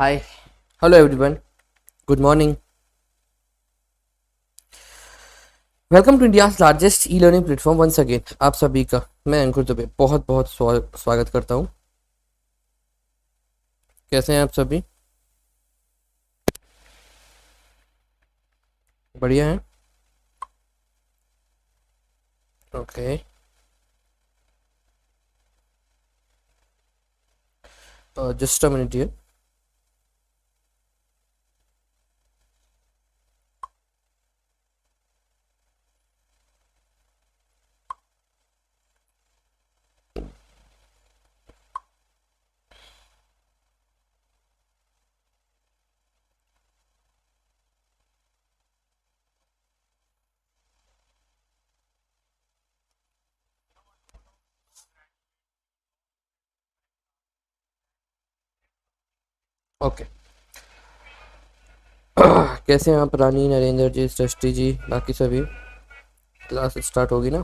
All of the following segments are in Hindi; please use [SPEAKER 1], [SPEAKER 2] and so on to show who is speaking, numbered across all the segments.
[SPEAKER 1] Hi, hello everyone. Good morning. Welcome to India largest e learning platform once again. आप सभी का मैं अंकुर दुबे बहुत बहुत स्वागत करता हूँ। कैसे हैं आप सभी? बढ़िया हैं? Okay, just a minute here. Okay, कैसे हैं आप? रानी, नरेंद्र जी, सृष्टि जी, बाकी सभी? क्लास स्टार्ट होगी ना?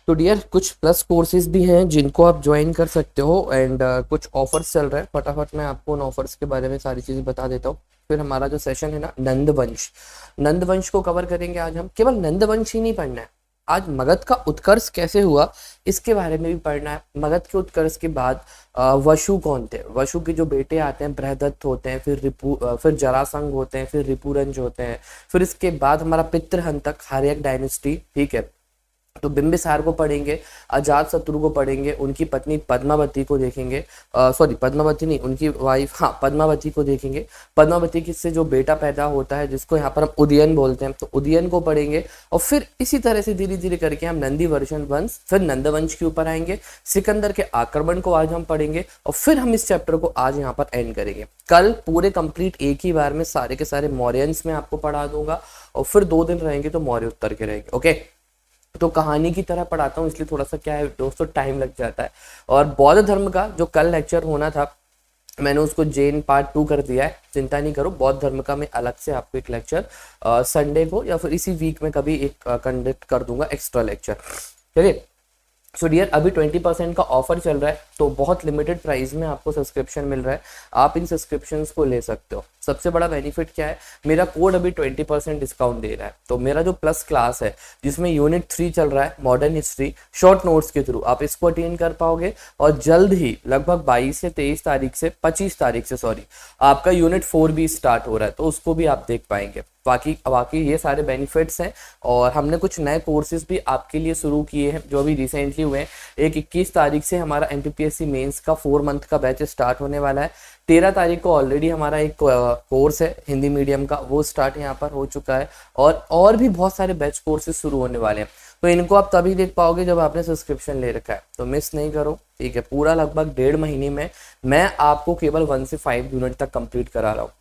[SPEAKER 1] तो डियर, कुछ प्लस कोर्सेज भी हैं जिनको आप ज्वाइन कर सकते हो एंड कुछ ऑफर्स चल रहे हैं। फटाफट मैं आपको उन ऑफर्स के बारे में सारी चीज़ें बता देता हूँ। फिर हमारा जो सेशन है ना, नंदवंश, नंदवंश को कवर करेंगे आज हम। केवल नंदवंश ही नहीं पढ़ना है, आज मगध का उत्कर्ष कैसे हुआ इसके बारे में भी पढ़ना है। मगध के उत्कर्ष के बाद वशु कौन थे, वशु के जो बेटे आते हैं बृहदत्त होते हैं, फिर जरासंध होते हैं, फिर रिपुरंज होते हैं, फिर इसके बाद हमारा पितृहंतक हार्यक डायनेस्टी, ठीक है। तो बिंबिसार को पढ़ेंगे, अजात शत्रु को पढ़ेंगे, उनकी पत्नी पद्मावती को देखेंगे, सॉरी पद्मावती नहीं, उनकी वाइफ, हाँ पद्मावती को देखेंगे। पद्मावती से जो बेटा पैदा होता है जिसको यहाँ पर हम उदयन बोलते हैं, तो उदयन को पढ़ेंगे। और फिर इसी तरह से धीरे धीरे करके हम नंदी वर्षण वंश, फिर नंदवंश के ऊपर आएंगे। सिकंदर के आक्रमण को आज हम पढ़ेंगे और फिर हम इस चैप्टर को आज यहाँ पर एंड करेंगे। कल पूरे कंप्लीट एक ही बार में सारे के सारे मौर्यंस में आपको पढ़ा दूंगा और फिर 2 दिन रहेंगे तो मौर्य उत्तर के रहेंगे। ओके, तो कहानी की तरह पढ़ाता हूँ इसलिए थोड़ा सा क्या है दोस्तों, टाइम लग जाता है। और बौद्ध धर्म का जो कल लेक्चर होना था मैंने उसको जैन पार्ट 2 कर दिया है, चिंता नहीं करो। बौद्ध धर्म का मैं अलग से आपको एक लेक्चर संडे को या फिर इसी वीक में कभी एक कंडक्ट कर दूंगा एक्स्ट्रा लेक्चर। चलिए, सो डियर, अभी 20% का ऑफर चल रहा है, तो बहुत लिमिटेड प्राइस में आपको सब्सक्रिप्शन मिल रहा है। आप इन सब्सक्रिप्शंस को ले सकते हो। सबसे बड़ा बेनिफिट क्या है, मेरा कोड अभी 20% डिस्काउंट दे रहा है। तो मेरा जो प्लस क्लास है जिसमें यूनिट 3 चल रहा है, मॉडर्न हिस्ट्री, शॉर्ट नोट्स के थ्रू आप इसको अटेंड कर पाओगे। और जल्द ही लगभग 22 से 23 तारीख से 25 तारीख से सॉरी आपका यूनिट 4 भी स्टार्ट हो रहा है, तो उसको भी आप देख पाएंगे। बाकी बाकी ये सारे बेनिफिट्स हैं। और हमने कुछ नए कोर्सेज भी आपके लिए शुरू किए हैं जो अभी रिसेंटली हुए हैं। एक 21 तारीख से हमारा एमपीपीएससी मेंस का 4 मंथ का बैच स्टार्ट होने वाला है। 13 तारीख को ऑलरेडी हमारा एक कोर्स है हिंदी मीडियम का, वो स्टार्ट यहाँ पर हो चुका है। और भी बहुत सारे बैच कोर्सेज शुरू होने वाले हैं, तो इनको आप तभी देख पाओगे जब आपने सब्सक्रिप्शन ले रखा है। तो मिस नहीं करो, ठीक है। पूरा लगभग 1.5 महीने में मैं आपको केवल 1 से 5 यूनिट तक कंप्लीट करा रहा हूँ।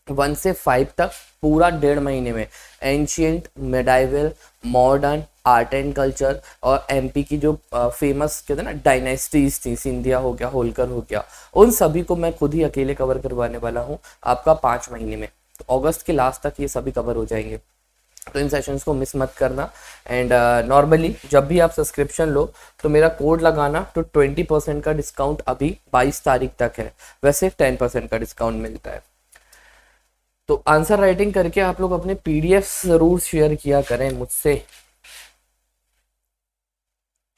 [SPEAKER 1] 1 से 5 तक पूरा 1.5 महीने में ancient, medieval, modern, art and culture और एमपी की जो फेमस कहते हैं ना डायनेस्टीज थी, सिंधिया हो गया, होलकर हो गया, उन सभी को मैं खुद ही अकेले कवर करवाने वाला हूँ आपका 5 महीने में। तो अगस्त के लास्ट तक ये सभी कवर हो जाएंगे, तो इन सेशंस को मिस मत करना। एंड नॉर्मली जब भी आप सब्सक्रिप्शन लो तो मेरा कोड लगाना, तो 20% का डिस्काउंट अभी 22 तारीख तक है। वैसे 10% का डिस्काउंट मिलता है। तो आंसर राइटिंग करके आप लोग अपने पीडीएफ जरूर शेयर किया करें मुझसे।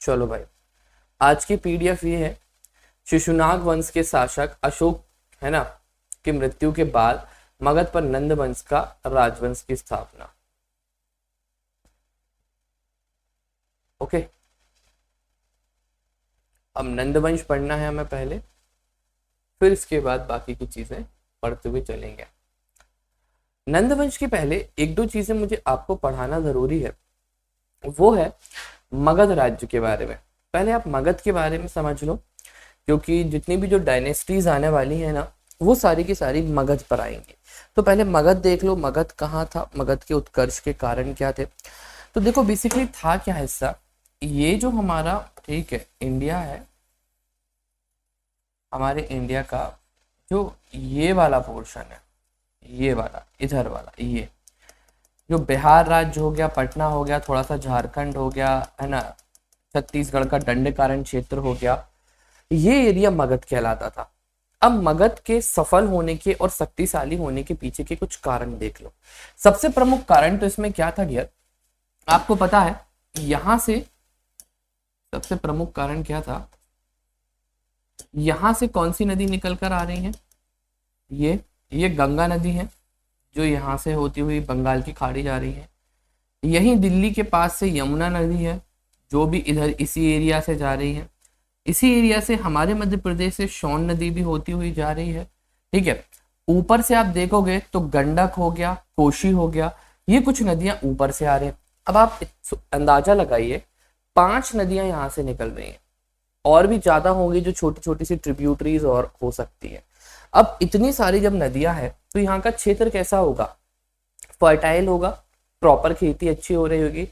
[SPEAKER 1] चलो भाई, आज की पीडीएफ ये है, शिशुनाग वंश के शासक अशोक, है ना, की मृत्यु के बाद मगध पर नंद वंश का राजवंश की स्थापना। ओके, अब नंदवंश पढ़ना है हमें पहले, फिर इसके बाद बाकी की चीजें पढ़ते हुए चलेंगे। नंदवंश के पहले एक दो चीजें मुझे आपको पढ़ाना जरूरी है, वो है मगध राज्य के बारे में। पहले आप मगध के बारे में समझ लो, क्योंकि जितनी भी जो डायनेस्टीज आने वाली है ना, वो सारी की सारी मगध पर आएंगी। तो पहले मगध देख लो, मगध कहाँ था, मगध के उत्कर्ष के कारण क्या थे। तो देखो बेसिकली था क्या हिस्सा, ये जो हमारा, ठीक है, इंडिया है, हमारे इंडिया का जो ये वाला पोर्शन है, ये वाला इधर वाला, ये जो बिहार राज्य हो गया, पटना हो गया, थोड़ा सा झारखंड हो गया, है ना, छत्तीसगढ़ का दंडकारण्य क्षेत्र हो गया, ये एरिया मगध कहलाता था। अब मगध के सफल होने के और शक्तिशाली होने के पीछे के कुछ कारण देख लो। सबसे प्रमुख कारण तो इसमें क्या था डियर, आपको पता है यहां से सबसे प्रमुख कारण क्या था, यहां से कौन सी नदी निकल कर आ रही है, ये गंगा नदी है जो यहां से होती हुई बंगाल की खाड़ी जा रही है। यहीं दिल्ली के पास से यमुना नदी है जो भी इधर इसी एरिया से जा रही है। इसी एरिया से हमारे मध्य प्रदेश से सोन नदी भी होती हुई जा रही है। ठीक है, ऊपर से आप देखोगे तो गंडक हो गया, कोशी हो गया, ये कुछ नदियां ऊपर से आ रही हैं। अब आप अंदाजा लगाइए 5 नदियां यहाँ से निकल रही हैं, और भी ज्यादा होंगी जो छोटी छोटी सी ट्रिब्यूटरीज और हो सकती है। अब इतनी सारी जब नदियां हैं तो यहाँ का क्षेत्र कैसा होगा, फर्टाइल होगा, प्रॉपर खेती अच्छी हो रही होगी।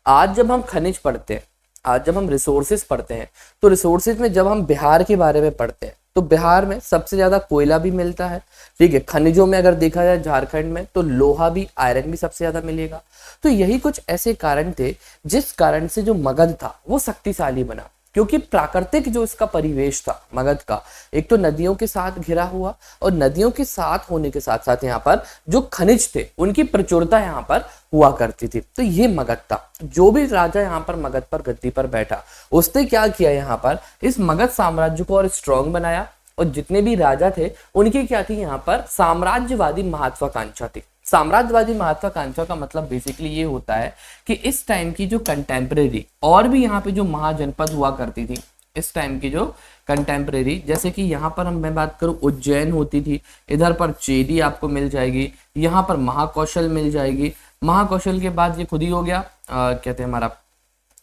[SPEAKER 1] आज जब हम खनिज पढ़ते हैं, आज जब हम रिसोर्सेज पढ़ते हैं, तो रिसोर्सेज में जब हम बिहार के बारे में पढ़ते हैं तो बिहार में सबसे ज्यादा कोयला भी मिलता है। ठीक है, खनिजों में अगर देखा जाए झारखंड में तो लोहा भी, आयरन भी सबसे ज्यादा मिलेगा। तो यही कुछ ऐसे कारण थे जिस कारण से जो मगध था वो शक्तिशाली बना, क्योंकि प्राकृतिक जो इसका परिवेश था मगध का, एक तो नदियों के साथ घिरा हुआ, और नदियों के साथ होने के साथ साथ यहाँ पर जो खनिज थे उनकी प्रचुरता यहाँ पर हुआ करती थी। तो ये मगध था। जो भी राजा यहाँ पर मगध पर गद्दी पर बैठा, उसने क्या किया, यहाँ पर इस मगध साम्राज्य को और स्ट्रॉन्ग बनाया, और जितने भी राजा थे उनकी क्या थी, यहाँ पर साम्राज्यवादी महत्वाकांक्षा थी। साम्राज्यवादी महत्वाकांक्षा का मतलब बेसिकली ये होता है कि इस टाइम की जो कंटेम्परेरी और भी यहाँ पे जो महाजनपद हुआ करती थी, इस टाइम की जो कंटेम्परेरी, जैसे कि यहाँ पर मैं बात करूँ उज्जैन होती थी, इधर पर चेदी आपको मिल जाएगी, यहाँ पर महाकौशल मिल जाएगी, महाकौशल के बाद ये खुद ही हो गया कहते हैं हमारा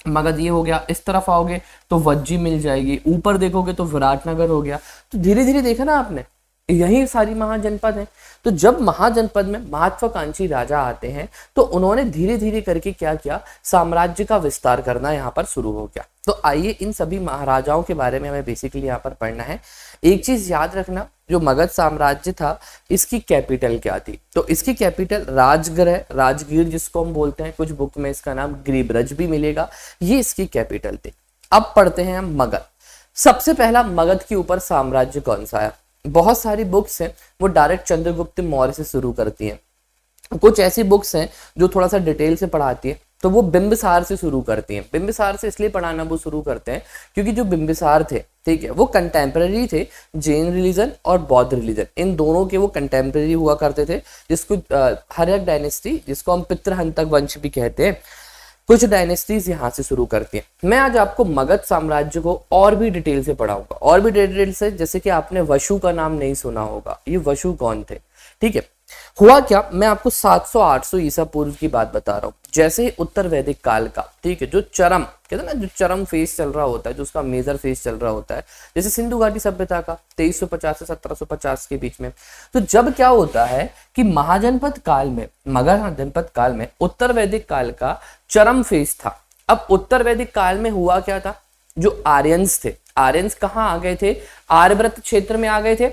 [SPEAKER 1] मगध, ये हो गया। इस तरफ आओगे तो वज्जी मिल जाएगी, ऊपर देखोगे तो विराटनगर हो गया। तो धीरे धीरे देखा ना आपने, यही सारी महाजनपद हैं। तो जब महाजनपद में महत्वाकांक्षी राजा आते हैं तो उन्होंने धीरे धीरे करके क्या किया, साम्राज्य का विस्तार करना यहाँ पर शुरू हो गया। तो आइए इन सभी महाराजाओं के बारे में हमें बेसिकली यहाँ पर पढ़ना है। एक चीज याद रखना, जो मगध साम्राज्य था इसकी कैपिटल क्या थी, तो इसकी कैपिटल राजगृह, राजगीर जिसको हम बोलते हैं, कुछ बुक में इसका नाम गिरिब्रज भी मिलेगा, ये इसकी कैपिटल थी। अब पढ़ते हैं हम मगध। सबसे पहला मगध के ऊपर साम्राज्य कौन सा है, बहुत सारी बुक्स हैं वो डायरेक्ट चंद्रगुप्त मौर्य से शुरू करती हैं, कुछ ऐसी बुक्स हैं जो थोड़ा सा डिटेल से पढ़ाती है तो वो बिंबिसार से शुरू करती हैं। बिंबिसार से इसलिए पढ़ाना वो शुरू करते हैं क्योंकि जो बिंबिसार थे, ठीक है, वो कंटेम्पररी थे जैन रिलीजन और बौद्ध रिलीजन, इन दोनों के वो कंटेम्पररी हुआ करते थे। जिसको हर्यक डायनेस्टी, जिसको हम पितृहंतक वंश भी कहते हैं, कुछ डायनेस्टीज यहाँ से शुरू करती हैं। मैं आज आपको मगध साम्राज्य को और भी डिटेल से पढ़ाऊंगा, और भी डिटेल से, जैसे कि आपने वशु का नाम नहीं सुना होगा, ये वशु कौन थे। ठीक है, हुआ क्या, मैं आपको 700-800 ईसा पूर्व की बात बता रहा हूँ। जैसे ही उत्तर वैदिक काल का, ठीक है, जो चरम कहते हैं ना, जो चरम फेज चल रहा होता है, जो उसका मेजर फेज चल रहा होता है, जैसे सिंधु घाटी सभ्यता का 2350 से 1750 के बीच में, तो जब क्या होता है कि महाजनपद काल में, मगध जनपद काल में उत्तर वैदिक काल का चरम फेज था। अब उत्तर वैदिक काल में हुआ क्या था, जो आर्यंस थे, आर्यंस कहाँ आ गए थे, आर्यव्रत क्षेत्र में आ गए थे।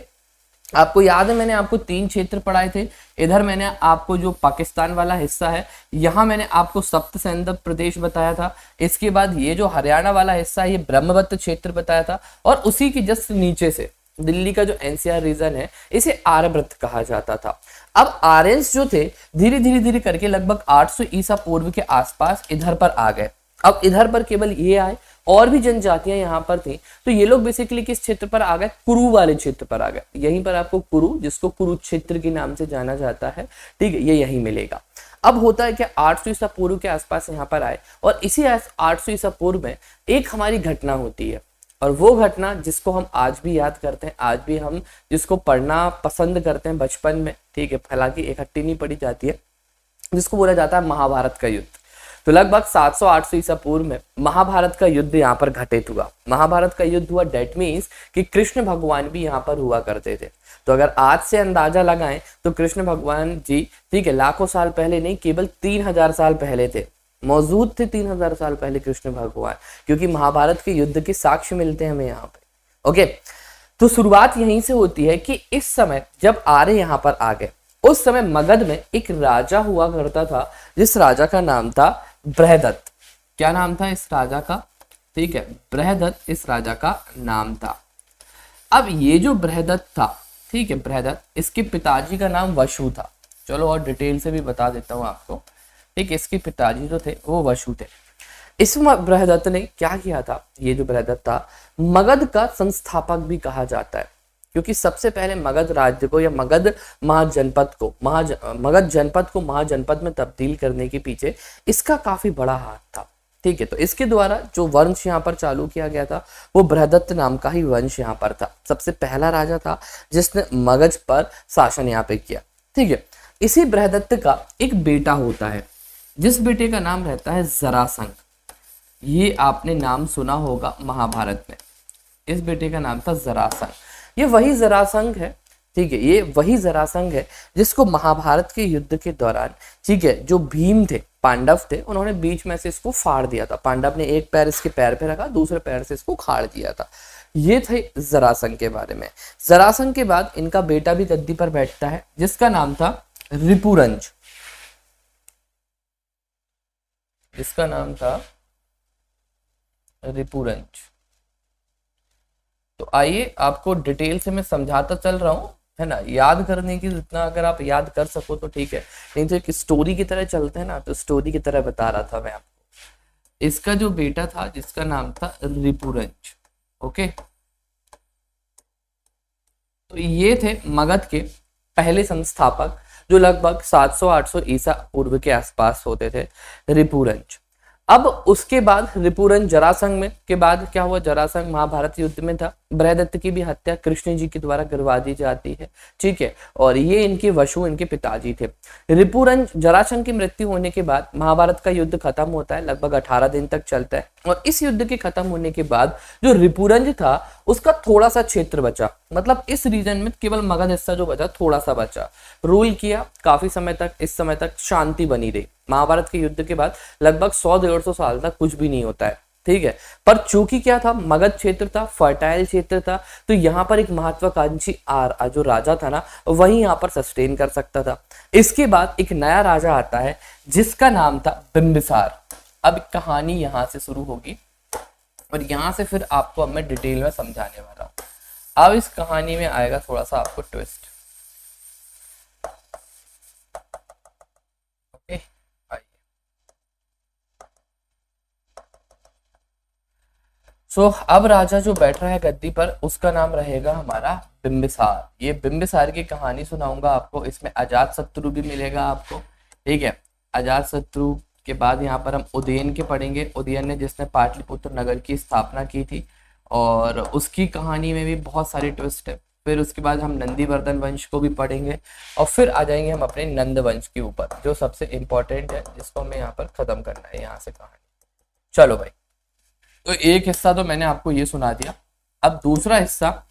[SPEAKER 1] आपको याद है मैंने आपको 3 क्षेत्र पढ़ाए थे। इधर मैंने आपको जो पाकिस्तान वाला हिस्सा है, यहाँ मैंने आपको सप्त सैंधव प्रदेश बताया था। इसके बाद ये जो हरियाणा वाला हिस्सा है, ये ब्रह्मवत्त क्षेत्र बताया था, और उसी के जस्ट नीचे से दिल्ली का जो एनसीआर रीजन है, इसे आर्यव्रत कहा जाता था। अब आर्यंस जो थे धीरे धीरे करके लगभग 800 ईसा पूर्व के आसपास इधर पर आ गए। अब इधर पर केवल ये आए, और भी जनजातियां यहाँ पर थी, तो ये लोग बेसिकली किस क्षेत्र पर आ गए, कुरु वाले क्षेत्र पर आ गए। यहीं पर आपको कुरु, जिसको कुरुक्षेत्र के नाम से जाना जाता है, ठीक है, ये यहीं मिलेगा। अब होता है कि 800 ईसा पूर्व के आसपास यहाँ पर आए, और इसी 800 ईसा पूर्व में एक हमारी घटना होती है, और वो घटना जिसको हम आज भी याद करते हैं, आज भी हम जिसको पढ़ना पसंद करते हैं बचपन में, ठीक है, हालांकि इकट्ठी नहीं पढ़ी जाती है, जिसको बोला जाता है महाभारत का युद्ध। तो लगभग 700-800 ईसा पूर्व में महाभारत का युद्ध यहाँ पर घटित हुआ। महाभारत का युद्ध हुआ, डेट मीन्स कि कृष्ण भगवान भी यहाँ पर हुआ करते थे। तो अगर आज से अंदाजा लगाएं तो कृष्ण भगवान जी, ठीक है, लाखों साल पहले नहीं, केवल 3000 साल पहले थे, मौजूद थे 3000 साल पहले कृष्ण भगवान, क्योंकि महाभारत के युद्ध के साक्ष्य मिलते हैं हमें यहाँ पे। ओके, तो शुरुआत यहीं से होती है कि इस समय जब आर्य यहाँ पर आ गए, उस समय मगध में एक राजा हुआ करता था, जिस राजा का नाम था बृहदत्त। क्या नाम था इस राजा का, ठीक है, बृहदत्त इस राजा का नाम था। अब ये जो बृहदत्त था, ठीक है, बृहदत्त, इसके पिताजी का नाम वशु था। चलो और डिटेल से भी बता देता हूँ आपको। ठीक है, इसके पिताजी जो थे वो वशु थे। इस बृहदत्त ने क्या किया था, ये जो बृहदत्त था मगध का संस्थापक भी कहा जाता है, क्योंकि सबसे पहले मगध राज्य को या मगध महाजनपद को मगध जनपद को महाजनपद में तब्दील करने के पीछे इसका काफी बड़ा हाथ था। ठीक है, तो इसके द्वारा जो वंश यहाँ पर चालू किया गया था वो बृहदत्त नाम का ही वंश यहाँ पर था। सबसे पहला राजा था जिसने मगध पर शासन यहाँ पे किया। ठीक है, इसी बृहदत्त का एक बेटा होता है जिस बेटे का नाम रहता है जरासंध। ये आपने नाम सुना होगा महाभारत में, इस बेटे का नाम था जरासंध। ये वही जरासंध है, ठीक है, ये वही जरासंध है जिसको महाभारत के युद्ध के दौरान, ठीक है, जो भीम थे, पांडव थे, उन्होंने बीच में से इसको फाड़ दिया था। पांडव ने एक पैर इसके पैर पे रखा, दूसरे पैर से इसको खाड़ दिया था। ये थे जरासंध के बारे में। जरासंध के बाद इनका बेटा भी गद्दी पर बैठता है जिसका नाम था रिपुरंज, जिसका नाम था रिपुरंज। तो आइए आपको डिटेल से मैं समझाता चल रहा हूं, है ना, याद करने की जितना अगर आप याद कर सको तो ठीक है, नहीं तो एक स्टोरी की तरह चलते हैं ना, तो स्टोरी की तरह बता रहा था मैं आपको। इसका जो बेटा था जिसका नाम था रिपुरंज। ओके, तो ये थे मगध के पहले संस्थापक जो लगभग 700-800 ईसा पूर्व के आसपास होते थे, रिपुरंज। अब उसके बाद रिपुरंज जरासंध में के बाद क्या हुआ, जरासंध महाभारत युद्ध में था। बृहदत्त की भी हत्या कृष्ण जी के द्वारा करवा दी जाती है। ठीक है, और ये इनके वशु, इनके पिताजी थे। रिपुरंज जरासंध की मृत्यु होने के बाद महाभारत का युद्ध खत्म होता है, लगभग 18 दिन तक चलता है। और इस युद्ध के खत्म होने के बाद जो रिपुरंज था उसका थोड़ा सा क्षेत्र बचा, मतलब इस रीजन में केवल मगध हिस्सा जो बचा थोड़ा सा बचा, रूल किया काफी समय तक। इस समय तक शांति बनी रही। महाभारत के युद्ध के बाद लगभग 100-150 साल तक कुछ भी नहीं होता है। ठीक है, पर चूंकि क्या था, मगध क्षेत्र था, फर्टाइल क्षेत्र था, तो यहाँ पर एक महत्वाकांक्षी जो राजा था ना, वही यहाँ पर सस्टेन कर सकता था। इसके बाद एक नया राजा आता है जिसका नाम था बिंबिसार। अब कहानी यहाँ से शुरू होगी और यहाँ से फिर आपको अब मैं डिटेल में समझाने वाला हूँ। अब इस कहानी में आएगा थोड़ा सा आपको ट्विस्ट। ओके, आइए। सो अब राजा जो बैठ रहा है गद्दी पर उसका नाम रहेगा हमारा बिंबिसार। ये बिंबिसार की कहानी सुनाऊंगा आपको। इसमें अजातशत्रु भी मिलेगा आपको। ठीक है, अजातशत्रु के बाद यहाँ पर हम उदयन के पढ़ेंगे। उदयन ने जिसने पाटलिपुत्र नगर की स्थापना की थी और उसकी कहानी में भी बहुत सारी ट्विस्ट है। फिर उसके बाद हम नंदीवर्धन वंश को भी पढ़ेंगे और फिर आ जाएंगे हम अपने नंद वंश के ऊपर जो सबसे इंपॉर्टेंट है, जिसको हमें यहाँ पर खत्म करना है यहाँ से कहानी। चलो भाई, तो एक हिस्सा तो मैंने आपको ये सुना दिया। अब दूसरा हिस्सा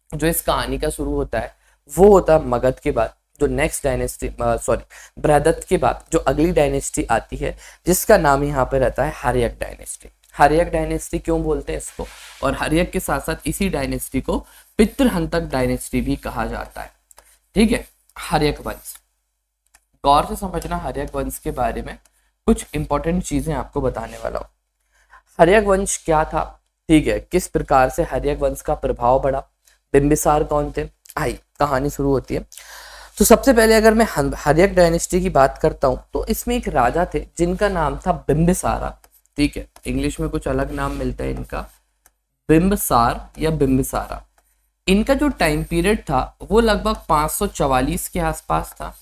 [SPEAKER 1] जो इस कहानी का शुरू होता है वो होता है मगध के बाद जो नेक्स्ट डायनेस्टी, बृहदत्त के बाद जो अगली डायनेस्टी आती है जिसका नाम यहाँ पे रहता है हर्यक डायनेस्टी। हर्यक डायनेस्टी क्यों बोलते हैं इसको, और हर्यक के साथ साथ इसी डायनेस्टी को पितृहंतक डायनेस्टी भी कहा जाता है। ठीक है, हर्यक वंश, गौर से समझना हर्यक वंश के बारे में कुछ इंपॉर्टेंट चीजें आपको बताने वाला हूँ। हर्यक वंश क्या था, ठीक है, किस प्रकार से हर्यक वंश का प्रभाव बढ़ा, बिंबिसार कौन थे, आई कहानी शुरू होती है। तो सबसे पहले अगर मैं हर्यक डायनेस्टी की बात करता हूँ तो इसमें एक राजा थे जिनका नाम था बिंबिसारा। ठीक है, इंग्लिश में कुछ अलग नाम मिलता है इनका, बिंबिसार या बिंबिसारा। इनका जो टाइम पीरियड था वो लगभग 544 के आसपास था।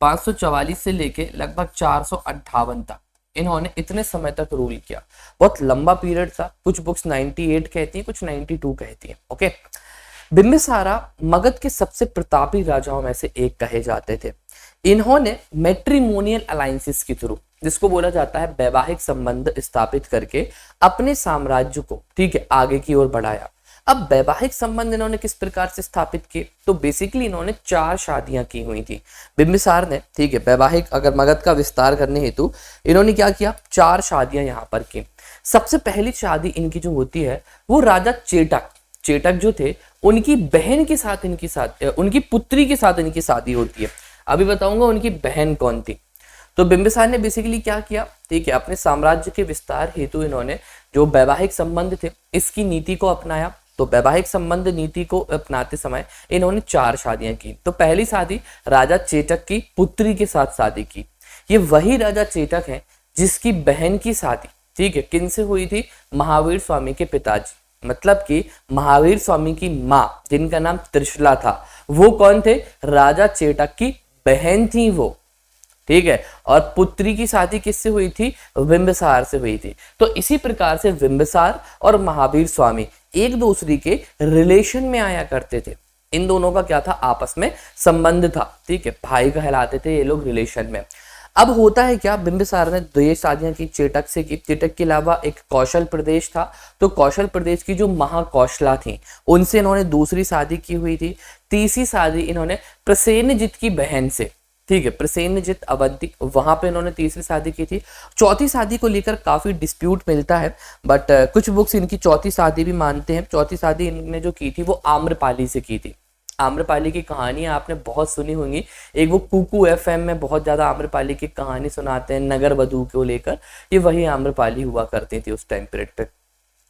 [SPEAKER 1] 544 से लेके लगभग 458 तक इन्होंने इतने समय तक रूल किया। बहुत लंबा पीरियड था। कुछ बुक्स 98 कहती हैं, कुछ 92 कहती हैं। ओके, बिंबिसारा मगध के सबसे प्रतापी राजाओं में से एक कहे जाते थे। इन्होंने मैट्रिमोनियल अलायंसेस के थ्रू, जिसको बोला जाता है वैवाहिक संबंध स्थापित करके अपने साम्राज्य को, ठीक है, आगे की ओर बढ़ाया। अब वैवाहिक संबंध इन्होंने किस प्रकार से स्थापित किए, तो बेसिकली इन्होंने 4 शादियां की हुई थी बिंबिसार ने। ठीक है, वैवाहिक अगर मगध का विस्तार करने हेतु इन्होंने क्या किया, 4 शादियां यहाँ पर की। सबसे पहली शादी इनकी जो होती है वो राजा चेटक जो थे उनकी बहन के साथ उनकी पुत्री के साथ इनकी शादी होती है। अभी बताऊंगा उनकी बहन कौन थी। तो बिंबिसार ने बेसिकली क्या किया, ठीक है, अपने साम्राज्य के विस्तार हेतु इन्होंने जो वैवाहिक संबंध थे इसकी नीति को अपनाया। तो वैवाहिक संबंध नीति को अपनाते समय इन्होंने 4 शादियां की। तो पहली शादी राजा चेटक की पुत्री के साथ शादी की। ये वही राजा चेटक है जिसकी बहन की शादी, ठीक है, किन से हुई थी? महावीर स्वामी के पिताजी, मतलब कि महावीर स्वामी की माँ जिनका नाम त्रिशला था, वो कौन थे? राजा चेटक की बहन थी वो, ठीक है। और पुत्री की शादी किससे हुई थी? बिंबिसार से हुई थी। तो इसी प्रकार से बिंबिसार और महावीर स्वामी एक दूसरे के रिलेशन में आया करते थे। इन दोनों का क्या था? आपस में संबंध था, ठीक है, भाई कहलाते थे ये लोग रिलेशन में। अब होता है क्या, बिंबिसार ने 2 शादियां की चेटक से की। चेटक के अलावा एक कौशल प्रदेश था, तो कौशल प्रदेश की जो महाकौशला थी उनसे इन्होंने दूसरी शादी की हुई थी। तीसरी शादी इन्होंने प्रसेनजित की बहन से, ठीक है, प्रसेनजित अवंती, वहां पे इन्होंने तीसरी शादी की थी। चौथी शादी को लेकर काफी डिस्प्यूट मिलता है, बट कुछ बुक्स इनकी चौथी शादी भी मानते हैं। चौथी शादी इन्होंने जो की थी वो आम्रपाली से की थी। आम्रपाली की कहानी आपने बहुत सुनी होंगी, एक वो कुकू एफएम में बहुत ज्यादा आम्रपाली की कहानी सुनाते हैं नगर वधू को लेकर, ये वही आम्रपाली हुआ करती थी उस टाइम पीरियड पे।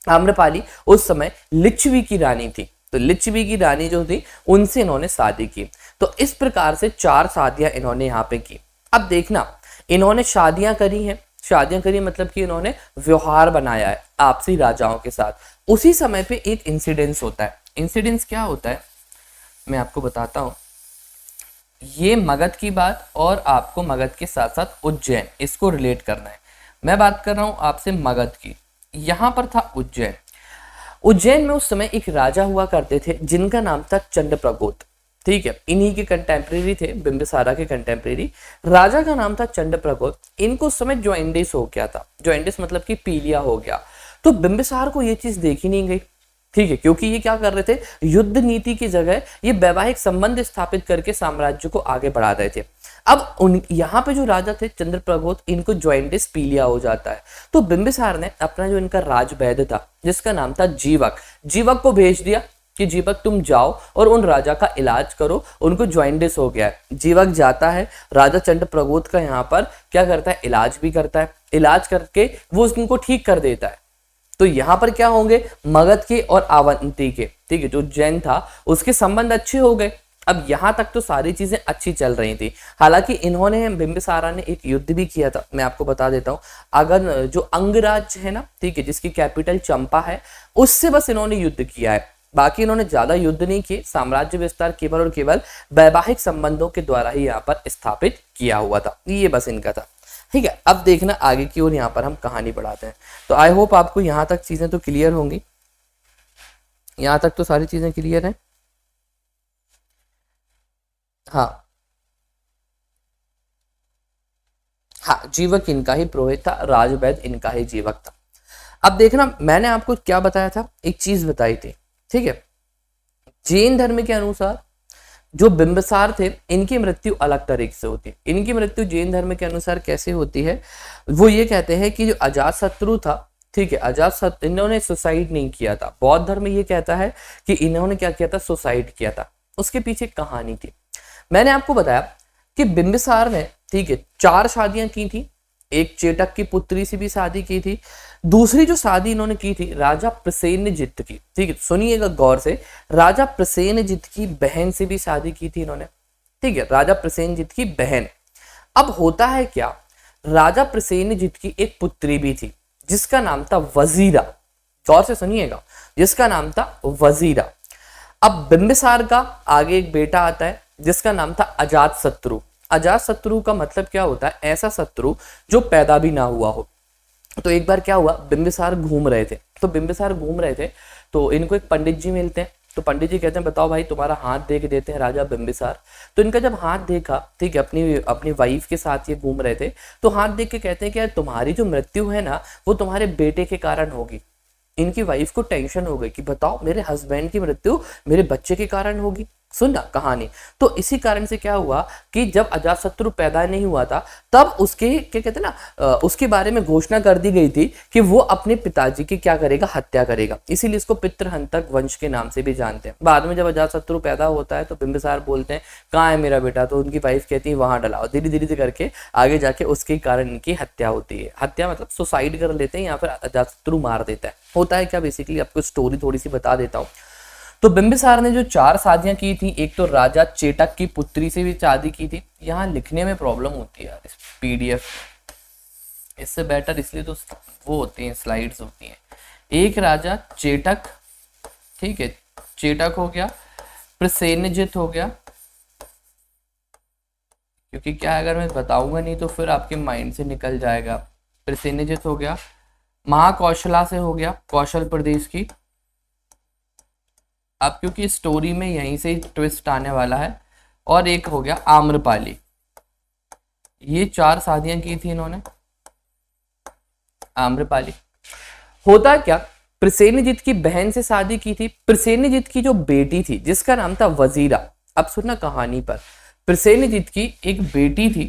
[SPEAKER 1] आम्रपाली उस समय लिच्छवी की रानी थी, तो लिच्छवी की रानी जो थी उनसे इन्होंने शादी की। तो इस प्रकार से 4 शादियां इन्होंने यहाँ पे की। अब देखना, इन्होंने शादियां करी हैं, शादियां करी मतलब कि इन्होंने व्यवहार बनाया है आपसी राजाओं के साथ। उसी समय पे एक इंसिडेंस होता है। इंसिडेंस क्या होता है मैं आपको बताता हूं। ये मगध की बात और आपको मगध के साथ साथ उज्जैन, इसको रिलेट करना है। मैं बात कर रहा हूं आपसे मगध की। यहां पर था उज्जैन। उज्जैन में उस समय एक राजा हुआ करते थे जिनका नाम था चंद्रप्रगोत, ठीक है, इन्हीं के कंटेम्प्रेरी थे, बिंबिसारा के कंटेम्प्रेरी। राजा का नाम था चंद्रप्रगोत। इनको उस समय जॉइंडिस हो गया था, जॉइंडिस मतलब कि पीलिया हो गया। तो बिंबिसार को ये चीज देखी नहीं गई, ठीक है, क्योंकि ये क्या कर रहे थे, युद्ध नीति की जगह ये वैवाहिक संबंध स्थापित करके साम्राज्य को आगे बढ़ा रहे थे। अब यहाँ पे जो राजा थे चंद्रप्रगोत, इनको जॉइंडिस पीलिया हो जाता है। तो बिंबिसार ने अपना जो इनका राजवैद्य था जिसका नाम था जीवक, जीवक को भेज दिया कि जीवक तुम जाओ और उन राजा का इलाज करो, उनको जॉइंडिस हो गया है। जीवक जाता है, राजा चंद्रप्रगोत का यहाँ पर क्या करता है, इलाज भी करता है। इलाज करके वो उनको ठीक कर देता है। तो यहाँ पर क्या होंगे, मगध के और अवंती के, ठीक है, जो जैन था उसके संबंध अच्छे हो गए। अब यहां तक तो सारी चीजें अच्छी चल रही थी। हालांकि इन्होंने, बिंबिसारा ने एक युद्ध भी किया था, मैं आपको बता देता हूं। अगर जो अंगराज्य है ना, ठीक है, जिसकी कैपिटल चंपा है, उससे बस इन्होंने युद्ध किया है। बाकी इन्होंने ज्यादा युद्ध नहीं किए। साम्राज्य विस्तार केवल और केवल वैवाहिक संबंधों के द्वारा ही यहाँ पर स्थापित किया हुआ था, ये बस इनका था, ठीक है। अब देखना आगे की ओर यहाँ पर हम कहानी बढ़ाते हैं। तो आई होप आपको यहाँ तक चीजें तो क्लियर होंगी, यहाँ तक तो सारी चीजें क्लियर हैं। हाँ हाँ, जीवक इनका ही पुरोहित था, राजवैद्य इनका ही जीवक था। अब देखना, मैंने आपको क्या बताया था, एक चीज बताई थी, ठीक है। जैन धर्म के अनुसार जो बिंबिसार थे इनकी मृत्यु अलग तरीके से होती है। इनकी मृत्यु जैन धर्म के अनुसार कैसे होती है, वो ये कहते हैं कि जो अजातशत्रु था, ठीक है, अजातशत्रु, इन्होंने सुसाइड नहीं किया था। बौद्ध धर्म ये कहता है कि इन्होंने क्या किया था, सुसाइड किया था। उसके पीछे कहानी थी। मैंने आपको बताया कि बिंबिसार ने, ठीक है, 4 शादियां की थी। एक चेटक की पुत्री से भी शादी की थी। दूसरी जो शादी इन्होंने की थी राजा प्रसेनजित की, ठीक है, सुनिएगा गौर से, राजा प्रसेनजित की बहन से भी शादी की थी इन्होंने, ठीक है, राजा प्रसेनजित की बहन। अब होता है क्या, राजा प्रसेनजित की एक पुत्री भी थी जिसका नाम था वजीरा। गौर से सुनिएगा, जिसका नाम था वजीरा। अब बिंबिसार का आगे एक बेटा आता है जिसका नाम था अजातशत्रु। अजातशत्रु का मतलब क्या होता है, ऐसा शत्रु जो पैदा भी ना हुआ हो। तो एक बार क्या हुआ, बिंबिसार घूम रहे थे, तो इनको एक पंडित जी मिलते हैं। तो पंडित जी कहते हैं बताओ भाई तुम्हारा हाथ देख देते हैं राजा बिंबिसार। तो इनका जब हाथ देखा, ठीक है, अपनी वाइफ के साथ ये घूम रहे थे, तो हाथ देख के कहते हैं कि यार तुम्हारी जो मृत्यु है ना वो तुम्हारे बेटे के कारण होगी। इनकी वाइफ को टेंशन हो गई कि बताओ मेरे हस्बैंड की मृत्यु मेरे बच्चे के कारण होगी, सुनना कहानी। तो इसी कारण से क्या हुआ कि जब अजातशत्रु पैदा नहीं हुआ था तब उसके क्या कहते हैं ना उसके बारे में घोषणा कर दी गई थी कि वो अपने पिताजी की क्या करेगा, हत्या करेगा। इसीलिए इसको पितृहंतक वंश के नाम से भी जानते हैं। बाद में जब अजातशत्रु पैदा होता है तो बिंबिसार बोलते हैं कहाँ है मेरा बेटा, तो उनकी वाइफ कहती है वहां डलाओ। धीरे धीरे करके आगे जाके उसके कारण इनकी हत्या होती है। हत्या मतलब सुसाइड कर लेते हैं या फिर अजातशत्रु मार देता है। होता है क्या, बेसिकली आपको स्टोरी थोड़ी सी बता देता हूँ। तो बिंबिसार ने जो 4 शादियां की थी, एक तो राजा चेटक की पुत्री से भी शादी की थी। यहाँ लिखने में प्रॉब्लम होती है यार इस पीडीएफ, इससे बेटर इसलिए तो वो होती हैं, स्लाइड्स होती हैं। एक राजा चेटक, ठीक है, चेटक हो गया, प्रसेनजित हो गया, क्योंकि क्या अगर मैं बताऊंगा नहीं तो फिर आपके माइंड से निकल जाएगा। प्रसेनजित हो गया, महाकौशला से हो गया, कौशल प्रदेश की। अब क्योंकि स्टोरी में यहीं से ट्विस्ट आने वाला है। और एक हो गया आम्रपाली। ये 4 शादियां की थी इन्होंने। आम्रपाली होता क्या, प्रसेनजित की बहन से शादी की थी। प्रसेनजित की जो बेटी थी जिसका नाम था वजीरा, अब सुनना कहानी पर। प्रसेनजित की एक बेटी थी,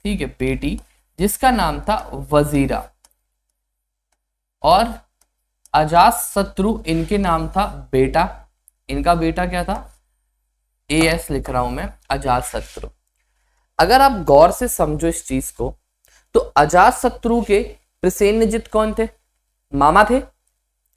[SPEAKER 1] ठीक है, बेटी जिसका नाम था वजीरा, और अजातशत्रु इनके नाम था बेटा। इनका बेटा क्या था, AS लिख रहा हूं मैं, अजातशत्रु। अगर आप गौर से समझो इस चीज को तो अजातशत्रु के प्रसेनजित कौन थे, मामा थे।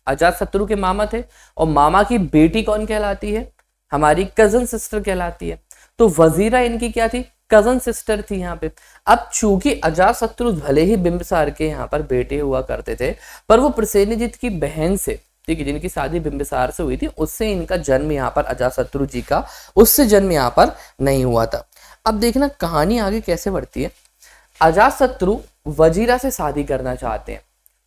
[SPEAKER 1] अजातशत्रु के मामा थे, और मामा की बेटी कौन कहलाती है, हमारी कजन सिस्टर कहलाती है। तो वजीरा इनकी क्या थी, कजन सिस्टर थी यहाँ पे। अब चूंकि अजातशत्रु भले ही बिंबिसार के यहाँ पर बेटे हुआ करते थे, पर वो प्रसेनजित की बहन से, ठीक है, जिनकी शादी बिंबिसार से हुई थी, उससे इनका जन्म यहाँ पर अजातशत्रु जी का उससे जन्म यहाँ पर नहीं हुआ था। अब देखना कहानी आगे कैसे बढ़ती है। अजातशत्रु वजीरा से शादी करना चाहते हैं,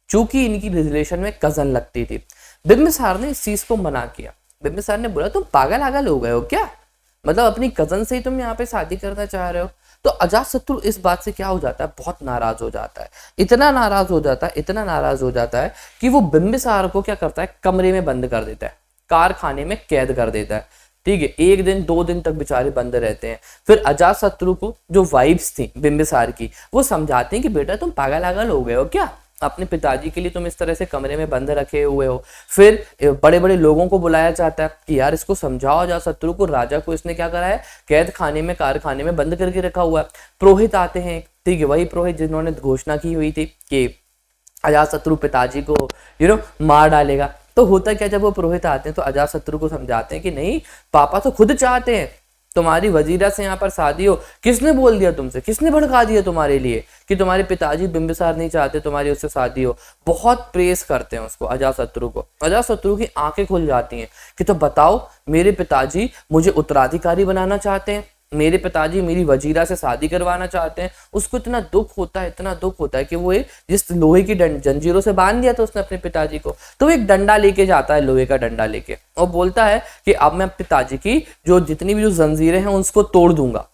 [SPEAKER 1] चूंकि इनकी रिलेशन में कजन लगती थी। बिंबिसार ने इस चीज को मना किया। बिंबिसार ने बोला तुम पागल आगल हो गए हो क्या, मतलब अपनी कजन से ही तुम यहाँ पे शादी करना चाह रहे हो। तो अजातशत्रु इस बात से क्या हो जाता है, बहुत नाराज हो जाता है। इतना नाराज हो जाता है, इतना नाराज हो जाता है कि वो बिंबिसार को क्या करता है, कमरे में बंद कर देता है, कारखाने में कैद कर देता है। ठीक है, 1 दिन 2 दिन तक बेचारे बंद रहते हैं। फिर अजातशत्रु को जो वाइफ्स थी बिंबिसार की, वो समझाते हैं कि बेटा तुम पागल आगल हो गए हो क्या, अपने पिताजी के लिए तुम इस तरह से कमरे में बंद रखे हुए हो। फिर बड़े बड़े लोगों को बुलाया जाता है कि यार इसको समझाओ, अजातशत्रु को, राजा को इसने क्या करा है, कैद खाने में, कारखाने में बंद करके रखा हुआ है। पुरोहित आते हैं, ठीक है, वही पुरोहित जिन्होंने घोषणा की हुई थी कि अजातशत्रु पिताजी को मार डालेगा। तो होता क्या, जब वो पुरोहित आते हैं तो अजातशत्रु को समझाते हैं कि नहीं, पापा तो खुद चाहते हैं तुम्हारी वजीरा से यहाँ पर शादी हो। किसने बोल दिया तुमसे, किसने भड़का दिया तुम्हारे लिए कि तुम्हारे पिताजी बिंबिसार नहीं चाहते तुम्हारी उससे शादी हो। बहुत प्रेस करते हैं उसको, अजातशत्रु को। अजातशत्रु की आंखें खुल जाती हैं कि तो बताओ, मेरे पिताजी मुझे उत्तराधिकारी बनाना चाहते हैं, मेरे पिताजी मेरी वजीरा से शादी करवाना चाहते हैं। उसको इतना दुख होता है, इतना दुख होता है कि वो जिस लोहे की जंजीरों से बांध दिया था उसने अपने पिताजी को, तो वो एक डंडा लेके जाता है, लोहे का डंडा लेके, और बोलता है कि अब मैं पिताजी की जो जितनी भी जो जंजीरें हैं उसको तोड़ दूंगा।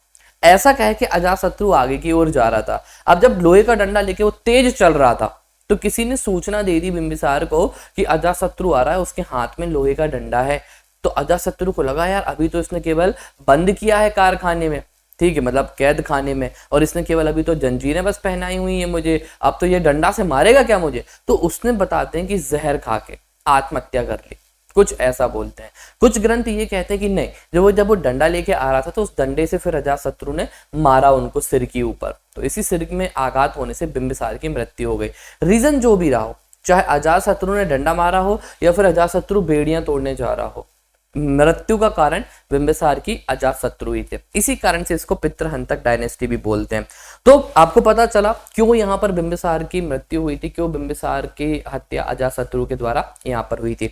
[SPEAKER 1] ऐसा कह के अजातशत्रु आगे की ओर जा रहा था। अब जब लोहे का डंडा लेके वो तेज चल रहा था तो किसी ने सूचना दे दी बिंबिसार को कि अजातशत्रु आ रहा है, उसके हाथ में लोहे का डंडा है। तो अजातशत्रु को लगा यार अभी तो इसने केवल बंद किया है कारखाने में, ठीक है, मतलब कैद खाने में, और इसने केवल अभी तो जंजीरें बस पहनाई हुई है मुझे, अब तो ये डंडा से मारेगा क्या मुझे। तो उसने बताते हैं कि जहर खा के आत्महत्या कर ली, कुछ ऐसा बोलते हैं। कुछ ग्रंथ ये कहते हैं कि नहीं, जब वो डंडा लेके आ रहा था तो उस डंडे से फिर अजातशत्रु ने मारा उनको सिर के ऊपर। तो इसी सिर में आघात होने से बिंबिसार की मृत्यु हो गई। रीजन जो भी रहा हो, चाहे अजातशत्रु ने डंडा मारा हो या फिर अजातशत्रु बेड़ियां तोड़ने जा रहा हो, मृत्यु का कारण बिंबिसार की अजातशत्रु ही थे। इसी कारण से इसको पितृहंतक डायनेस्टी भी बोलते हैं। तो आपको पता चला क्यों यहाँ पर बिंबिसार की मृत्यु हुई थी, क्यों बिंबिसार की हत्या अजातशत्रु के द्वारा यहाँ पर हुई थी।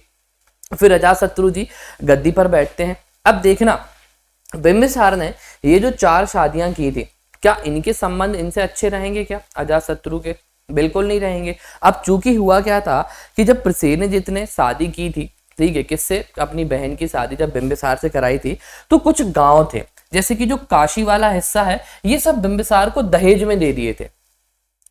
[SPEAKER 1] फिर अजातशत्रु जी गद्दी पर बैठते हैं। अब देखना, बिंबिसार ने ये जो 4 शादियां की थी, क्या इनके संबंध इनसे अच्छे रहेंगे क्या, अजातशत्रु के? बिल्कुल नहीं रहेंगे। अब चूंकि हुआ क्या था कि जब प्रसेनजित ने शादी की थी, ठीक है, किससे, अपनी बहन की शादी जब बिंबिसार से कराई थी, तो कुछ गांव थे, जैसे कि जो काशी वाला हिस्सा है, ये सब बिंबिसार को दहेज में दे दिए थे।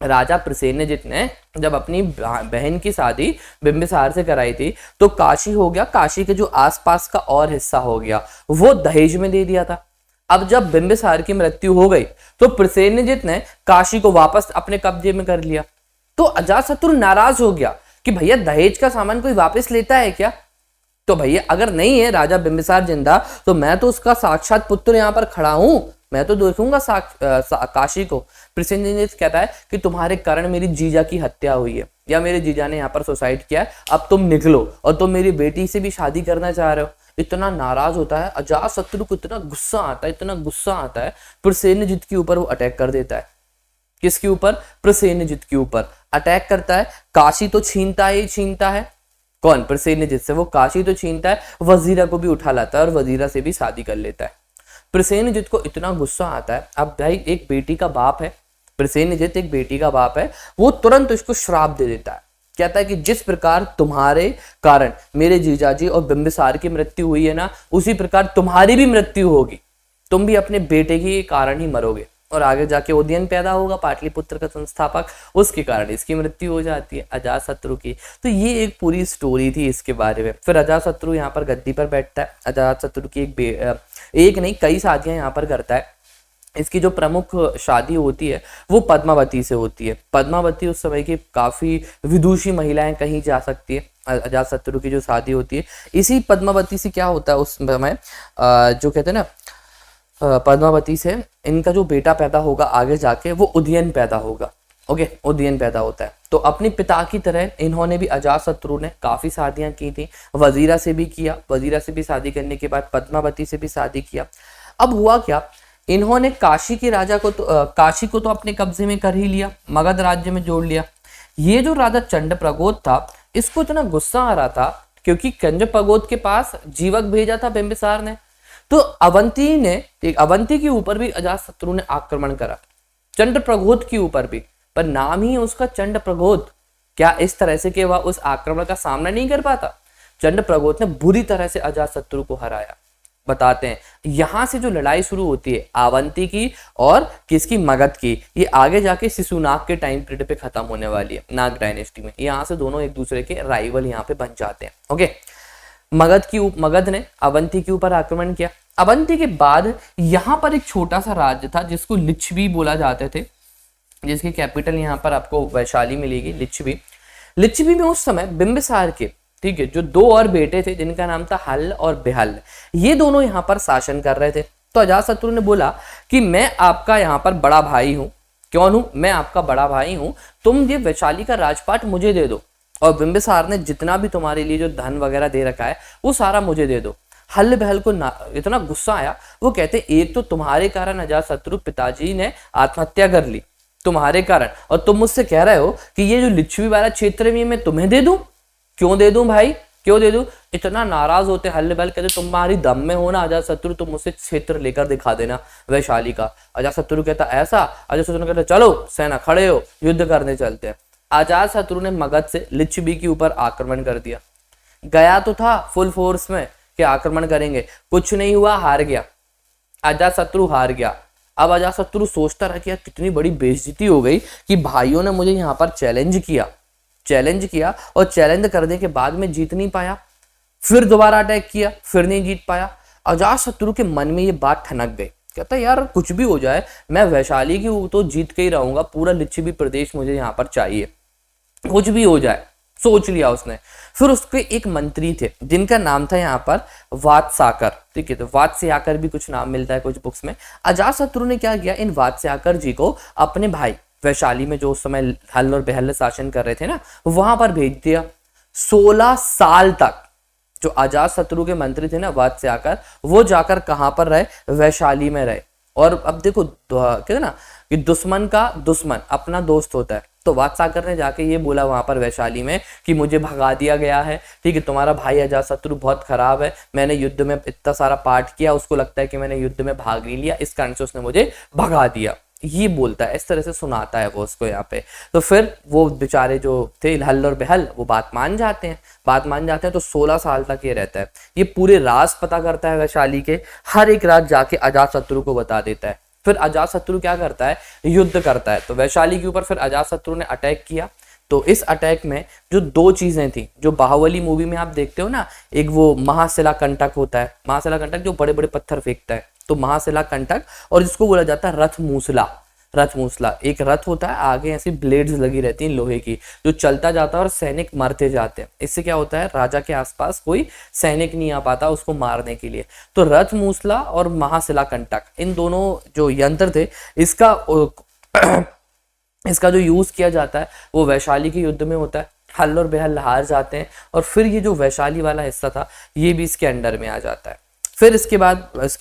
[SPEAKER 1] राजा प्रसेनजित ने जब अपनी बहन की शादी बिंबिसार से कराई थी तो काशी हो गया, काशी के जो आसपास का और हिस्सा हो गया वो दहेज में दे दिया था। अब जब बिंबिसार की मृत्यु हो गई तो प्रसेनजित ने काशी को वापस अपने कब्जे में कर लिया। तो अजातशत्रु नाराज हो गया कि भैया दहेज का सामान कोई वापस लेता है क्या? तो भैया अगर नहीं है राजा बिंबिसार जिंदा तो मैं तो उसका साक्षात पुत्र यहाँ पर खड़ा हूं, मैं तो देखूंगा काशी को। प्रसेनजित कहता है कि तुम्हारे कारण मेरी जीजा की हत्या हुई है या मेरे जीजा ने यहाँ पर सुसाइड किया है, अब तुम निकलो और तुम मेरी बेटी से भी शादी करना चाह रहे हो। इतना नाराज होता है अजातशत्रु को, इतना गुस्सा आता है, इतना गुस्सा आता है, प्रसेनजित के ऊपर वो अटैक कर देता है। किसके ऊपर? प्रसेनजित के ऊपर अटैक करता है। काशी तो छीनता ही छीनता है। कौन? प्रसेनजित से वो काशी तो छीनता है, वजीरा को भी उठा लाता है और वजीरा से भी शादी कर लेता है। प्रसेनजित को इतना गुस्सा आता है, अब भाई एक बेटी का बाप है, प्रसेनजित एक बेटी का बाप है, वो तुरंत उसको श्राप दे देता है। कहता है कि जिस प्रकार तुम्हारे कारण मेरे जीजाजी और बिंबिसार की मृत्यु हुई है ना, उसी प्रकार तुम्हारी भी मृत्यु होगी, तुम भी अपने बेटे के कारण ही मरोगे। और आगे जाके उदयन पैदा होगा, पाटलिपुत्र का संस्थापक, उसके कारण इसकी मृत्यु हो जाती है अजातशत्रु की। तो ये एक पूरी स्टोरी थी इसके बारे में। फिर अजातशत्रु यहाँ पर गद्दी पर बैठता है। अजातशत्रु की एक नहीं कई शादियां यहाँ पर करता है। इसकी जो प्रमुख शादी होती है वो पद्मावती से होती है। पद्मावती उस समय की काफी विदुषी महिलाएं कहीं जा सकती है। अजातशत्रु की जो शादी होती है इसी पद्मावती से क्या होता है उस समय, जो कहते हैं ना पद्मावती से इनका जो बेटा पैदा होगा आगे जाके वो उदयन पैदा होगा। ओके, उदयन पैदा होता है। तो अपने पिता की तरह इन्होंने भी, अजातशत्रु ने काफी शादियां की थी, वजीरा से भी किया, वजीरा से भी शादी करने के बाद पद्मावती से भी शादी किया। अब हुआ क्या, इन्होंने काशी के राजा को काशी को तो अपने कब्जे में कर ही लिया, मगध राज्य में जोड़ लिया। ये जो राजा चंडप्रगोत था इसको इतना गुस्सा आ रहा था क्योंकि चंडप्रगोत के पास जीवक भेजा था बिंबिसार ने, तो अवंती के ऊपर भी अजातशत्रु ने आक्रमण करा, चंडप्रगोत के ऊपर भी, पर नाम ही उसका चंडप्रगोत। क्या इस तरह से कि वह उस आक्रमण का सामना नहीं कर पाता? चंडप्रगोत ने बुरी तरह से अजातशत्रु को हराया। बताते हैं यहां से जो लड़ाई शुरू होती है अवंती की और किसकी, मगध की, ये आगे जाके शिशुनाग के टाइम पीरियड पे खत्म होने वाली है, नाग डायनेस्टी में। यहाँ से दोनों एक दूसरे के राइवल यहाँ पे बन जाते हैं। ओके, मगध ने अवंती के ऊपर आक्रमण किया। अवंती के बाद यहाँ पर एक छोटा सा राज्य था जिसको लिच्छवी बोला जाते थे, जिसकी कैपिटल यहाँ पर आपको वैशाली मिलेगी, लिच्छवी। लिच्छवी में उस समय बिंबिसार के, ठीक है, जो दो और बेटे थे जिनका नाम था हल और बेहल, ये दोनों यहाँ पर शासन कर रहे थे। तो अजातशत्रु ने बोला कि मैं आपका यहाँ पर बड़ा भाई हूँ। क्यों हूँ? मैं आपका बड़ा भाई हूँ, तुम ये वैशाली का राजपाट मुझे दे दो और बिंबिसार ने जितना भी तुम्हारे लिए जो धन वगैरह दे रखा है वो सारा मुझे दे दो। हल बहल को इतना गुस्सा आया, वो कहते एक तो तुम्हारे कारण अजातशत्रु पिताजी ने आत्महत्या कर ली, तुम्हारे कारण, और तुम मुझसे कह रहे हो कि ये जो लिच्छवी वाला क्षेत्र में मैं तुम्हें दे दूं। क्यों दे दूं भाई, क्यों दे दूं? इतना नाराज होते हल्ले बहल, कहते तुम्हारी दम में हो ना अजातशत्रु, तुम मुझसे क्षेत्र लेकर दिखा देना वैशाली का। अजातशत्रु कहता ऐसा? अजातशत्रु कहता चलो सेना खड़े हो, युद्ध करने चलते हैं। अजातशत्रु ने मगध से लिच्छवी के ऊपर आक्रमण कर दिया। गया तो था फुल फोर्स में कि आक्रमण करेंगे, कुछ नहीं हुआ, हार गया, अजातशत्रु हार गया। अब अजातशत्रु सोचता रहा कि यार कितनी बड़ी बेइज्जती हो गई कि भाइयों ने मुझे यहाँ पर चैलेंज किया और चैलेंज करने के बाद में जीत नहीं पाया, फिर दोबारा अटैक किया, फिर नहीं जीत पाया। अजातशत्रु के मन में ये बात ठनक गई, कहता यार कुछ भी हो जाए मैं वैशाली की तो जीत के ही रहूंगा, पूरा लिच्छवी प्रदेश मुझे यहाँ पर चाहिए, कुछ भी हो जाए, सोच लिया उसने। फिर उसके एक मंत्री थे जिनका नाम था यहाँ पर वात्स्याकर, ठीक है, तो वात्स्याकर भी कुछ नाम मिलता है कुछ बुक्स में। अजातशत्रु ने क्या किया, इन वात्स्याकर जी को अपने भाई वैशाली में जो उस समय हल और बेहल शासन कर रहे थे ना, वहां पर भेज दिया। 16 साल तक जो अजातशत्रु के मंत्री थे ना वात्स्याकर, वो जाकर कहां पर रहे, वैशाली में रहे। और अब देखो कहते ना कि दुश्मन का दुश्मन अपना दोस्त होता है, तो वात्स्याकर ने जाके ये बोला वहां पर वैशाली में कि मुझे भगा दिया गया है, ठीक है, तुम्हारा भाई अजातशत्रु बहुत खराब है, मैंने युद्ध में इतना सारा पाठ किया, उसको लगता है कि मैंने युद्ध में भाग नहीं लिया, इस कारण से उसने मुझे भगा दिया, ये बोलता है, इस तरह से सुनाता है वो उसको यहाँ पे। तो फिर वो बेचारे जो थे हल और बेहल वो बात मान जाते हैं, तो 16 साल तक ये रहता है। ये पूरे राज पता करता है वैशाली के, हर एक राज जाके अजातशत्रु को बता देता है फिर अजातशत्रु क्या करता है, युद्ध करता है। तो वैशाली के ऊपर फिर अजातशत्रु ने अटैक किया। तो इस अटैक में जो दो चीजें थी, जो बाहुबली मूवी में आप देखते हो ना, एक वो महाशिला कंटक होता है, महाशिला कंटक जो बड़े बड़े पत्थर फेंकता है, तो महाशिला कंटक, और जिसको बोला जाता है रथ मूसला। रथ मूसला एक रथ होता है, आगे ऐसी ब्लेड्स लगी रहती हैं लोहे की, जो चलता जाता है और सैनिक मरते जाते हैं। इससे क्या होता है, राजा के आसपास कोई सैनिक नहीं आ पाता उसको मारने के लिए। तो रथ मूसला और महाशिला कंटक, इन दोनों जो यंत्र थे, इसका इसका जो यूज किया जाता है वो वैशाली के युद्ध में होता है। हल और बेहल हार जाते हैं, और फिर ये जो वैशाली वाला हिस्सा था ये भी इसके अंडर में आ जाता है। फिर इसके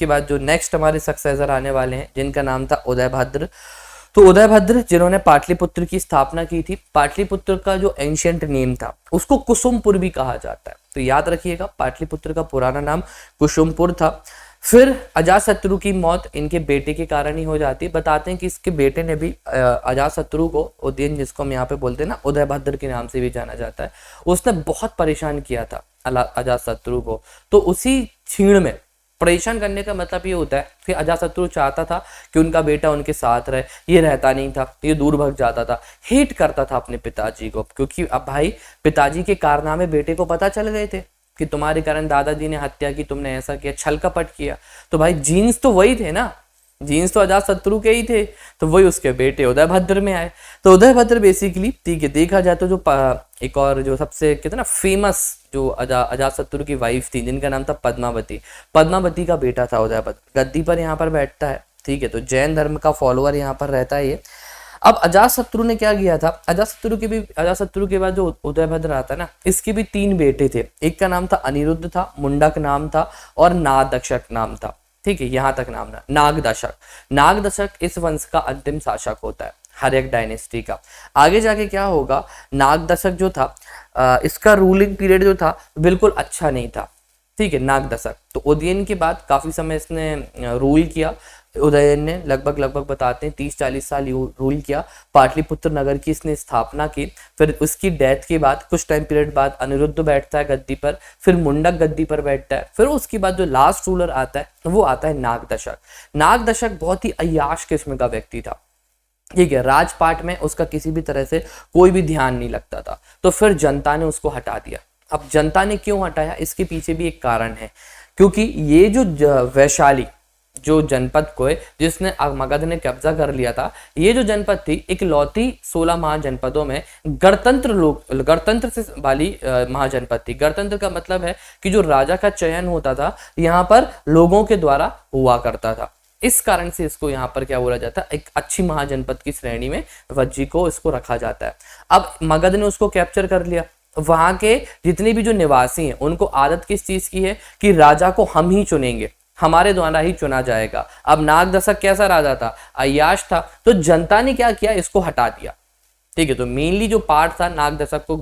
[SPEAKER 1] बाद जो नेक्स्ट हमारे सक्सेसर आने वाले हैं, जिनका नाम था उदयभद्र। तो उदयभद्र जिन्होंने पाटलिपुत्र की स्थापना की थी। पाटलिपुत्र का जो एंशियंट नेम था उसको कुसुमपुर भी कहा जाता है, तो याद रखिएगा पाटलिपुत्र का पुराना नाम कुसुमपुर था। फिर अजातशत्रु की मौत इनके बेटे के कारण ही हो जाती है। बताते हैं कि इसके बेटे ने भी अजातशत्रु को, उदयन जिसको हम यहाँ पे बोलते हैं ना, उदयभद्र के नाम से भी जाना जाता है, उसने बहुत परेशान किया था अजातशत्रु को। तो उसी क्षीण में, परेशान करने का मतलब ये होता है कि अजातशत्रु चाहता था कि उनका बेटा उनके साथ रहे, ये रहता नहीं था, ये दूर भाग जाता था, हेट करता था अपने पिताजी को, क्योंकि अब भाई पिताजी के कारनामे बेटे को पता चल गए थे कि तुम्हारे कारण दादाजी ने हत्या की, तुमने ऐसा किया, छल कपट किया। तो भाई जीन्स तो वही थे ना, जीन्स तो अजातशत्रु के ही थे, तो वही उसके बेटे उदयभद्र में आए। तो उदयभद्र बेसिकली, ठीक है, देखा जाए तो जो एक और जो सबसे कहते ना फेमस जो अजातशत्रु की वाइफ थी, जिनका नाम था पद्मावती, पद्मावती का बेटा था उदयभद्र। गद्दी पर यहाँ पर बैठता है, ठीक है, तो जैन धर्म का फॉलोअर यहाँ पर रहता है ये। अब अजातशत्रु ने क्या किया था, अजातशत्रु के बाद जो उदयभद्र आता है ना, इसके भी 3 बेटे थे। एक का नाम था अनिरुद्ध था, मुंडक नाम था, और नागदशक नाम था। ठीक है, यहां तक नाम ना, नागदशक। नागदशक इस वंश का अंतिम शासक होता है, हर्यक डायनेस्टी का। आगे जाके क्या होगा, नागदशक जो था, इसका रूलिंग पीरियड जो था बिल्कुल अच्छा नहीं था। ठीक है, नागदशक। तो उदयन के बाद काफी समय इसने रूल किया। उदयन ने लगभग बताते हैं 30-40 साल रूल किया। पाटलिपुत्र नगर की इसने स्थापना की। फिर उसकी डेथ के बाद कुछ टाइम पीरियड बाद अनिरुद्ध बैठता है गद्दी पर, फिर मुंडक गद्दी पर बैठता है। फिर उसके बाद जो लास्ट रूलर आता है वो आता है नागदशक। नागदशक बहुत ही अय्याश किस्म का व्यक्ति था। ठीक है, राजपाट में उसका किसी भी तरह से कोई भी ध्यान नहीं लगता था। तो फिर जनता ने उसको हटा दिया। अब जनता ने क्यों हटाया, इसके पीछे भी एक कारण है, क्योंकि ये जो वैशाली जो जनपद को है, जिसने मगध ने कब्जा कर लिया था, ये जो जनपद थी इकलौती 16 महाजनपदों में गणतंत्र से वाली महाजनपद थी। गणतंत्र का मतलब है कि जो राजा का चयन होता था यहाँ पर लोगों के द्वारा हुआ करता था। इस कारण से इसको यहाँ पर क्या बोला जाता है, एक अच्छी महाजनपद की श्रेणी में वज्जी को इसको रखा जाता है। अब मगध ने उसको कैप्चर कर लिया। वहां के जितने भी जो निवासी हैं उनको आदत किस चीज की है कि राजा को हम ही चुनेंगे, हमारे द्वारा ही चुना जाएगा। अब नागदशक कैसा राजा था, अय्याश था, तो जनता ने क्या किया, इसको हटा दिया। ठीक है, तो मेनली जो पार्ट था नागदशक को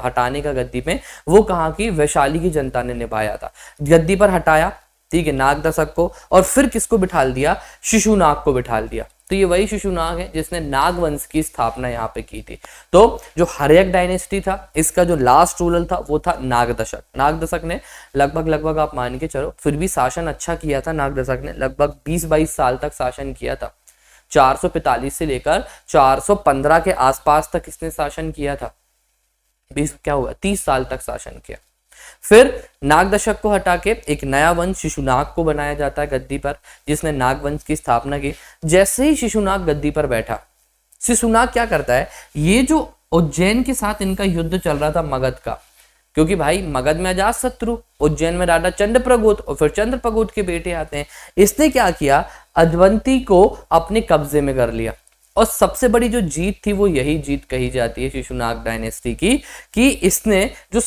[SPEAKER 1] हटाने का गद्दी में, वो कहाँ की, वैशाली की जनता ने निभाया था। गद्दी पर हटाया, ठीक है, नागदशक को, और फिर किसको बिठाल दिया, शिशुनाग को बिठाल दिया। तो ये वही शिशुनाग है जिसने नागवंश की स्थापना यहाँ पे की थी। तो जो हर्यक डायनेस्टी था, इसका जो लास्ट रूलर था वो था नागदशक। नागदशक ने लगभग आप मान के चलो फिर भी शासन अच्छा किया था। नागदशक ने लगभग 20-22 साल तक शासन किया था। 445 से लेकर 415 के आसपास तक इसने शासन किया था। 30 साल तक शासन किया। फिर नागदशक को हटा के एक नया वंश शिशुनाग को बनाया जाता है गद्दी पर, जिसने नागवंश की स्थापना की। जैसे ही शिशुनाग गद्दी पर बैठा, शिशुनाग क्या करता है, ये जो उज्जैन के साथ इनका युद्ध चल रहा था मगध का, क्योंकि भाई मगध में अजातशत्रु, उज्जैन में राजा चंद्रप्रगोत, और फिर चंद्रप्रगोत के बेटे आते हैं। इसने क्या किया, अवंती को अपने कब्जे में कर लिया। और सबसे बड़ी जो जीत थी वो यही जीत कही जाती है शिशुनाग डायनेस्टी की, कि इसने जो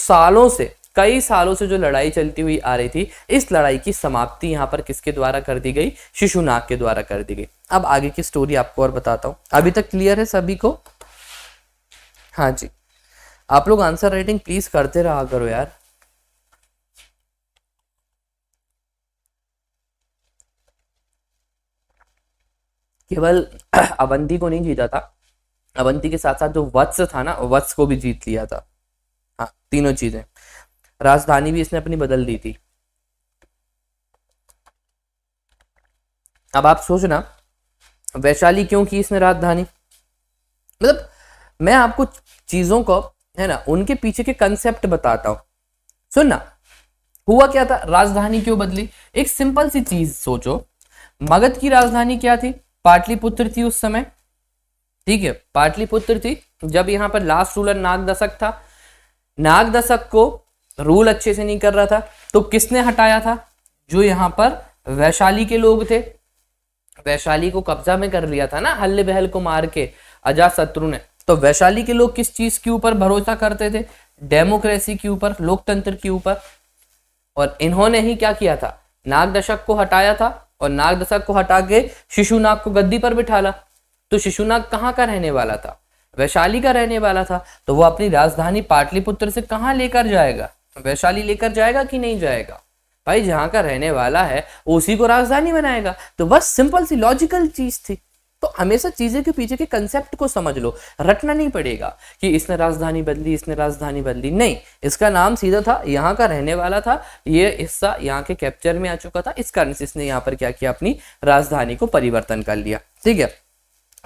[SPEAKER 1] कई सालों से जो लड़ाई चलती हुई आ रही थी, इस लड़ाई की समाप्ति यहाँ पर किसके द्वारा कर दी गई, शिशुनाग के द्वारा कर दी गई। अब आगे की स्टोरी आपको और बताता हूँ। अभी तक क्लियर है सभी को? हाँ जी, आप लोग आंसर राइटिंग प्लीज करते रहा करो यार। केवल अवंती को नहीं जीता था, अवंती के साथ साथ जो वत्स था ना, वत्स को भी जीत लिया था। हाँ, तीनों चीजें। राजधानी भी इसने अपनी बदल दी थी। अब आप सोचना वैशाली क्यों की इसने राजधानी, मतलब मैं आपको चीजों को, है ना, उनके पीछे के कंसेप्ट बताता हूं। सुनना, हुआ क्या था, राजधानी क्यों बदली। एक सिंपल सी चीज सोचो, मगध की राजधानी क्या थी, पाटलिपुत्र थी उस समय, ठीक है, पाटलिपुत्र थी। जब यहाँ पर लास्ट रूलर नागदशक था, नागदशक को रूल अच्छे से नहीं कर रहा था, तो किसने हटाया था, जो यहाँ पर वैशाली के लोग थे, वैशाली को कब्जा में कर लिया था ना हल्ले बहल को मार के अजातशत्रु ने। तो वैशाली के लोग किस चीज के ऊपर भरोसा करते थे, डेमोक्रेसी के ऊपर, लोकतंत्र के ऊपर। और इन्होंने ही क्या किया था, नागदशक को हटाया था, और नागदशक को हटा के शिशुनाग को गद्दी पर बिठाला। तो शिशुनाग कहाँ का रहने वाला था, वैशाली का रहने वाला था। तो वो अपनी राजधानी पाटलिपुत्र से कहाँ लेकर जाएगा, वैशाली लेकर जाएगा कि नहीं जाएगा, भाई जहां का रहने वाला है उसी को राजधानी बनाएगा। तो बस सिंपल सी लॉजिकल चीज थी। तो हमेशा चीजें के पीछे के कंसेप्ट को समझ लो, रटना नहीं पड़ेगा कि इसने राजधानी बदली, इसने राजधानी बदली, नहीं, इसका नाम सीधा था, यहाँ का रहने वाला था, ये हिस्सा यहाँ के कैप्चर में आ चुका था, इस कारण से इसने यहाँ पर क्या किया, अपनी राजधानी को परिवर्तन कर लिया, ठीक है।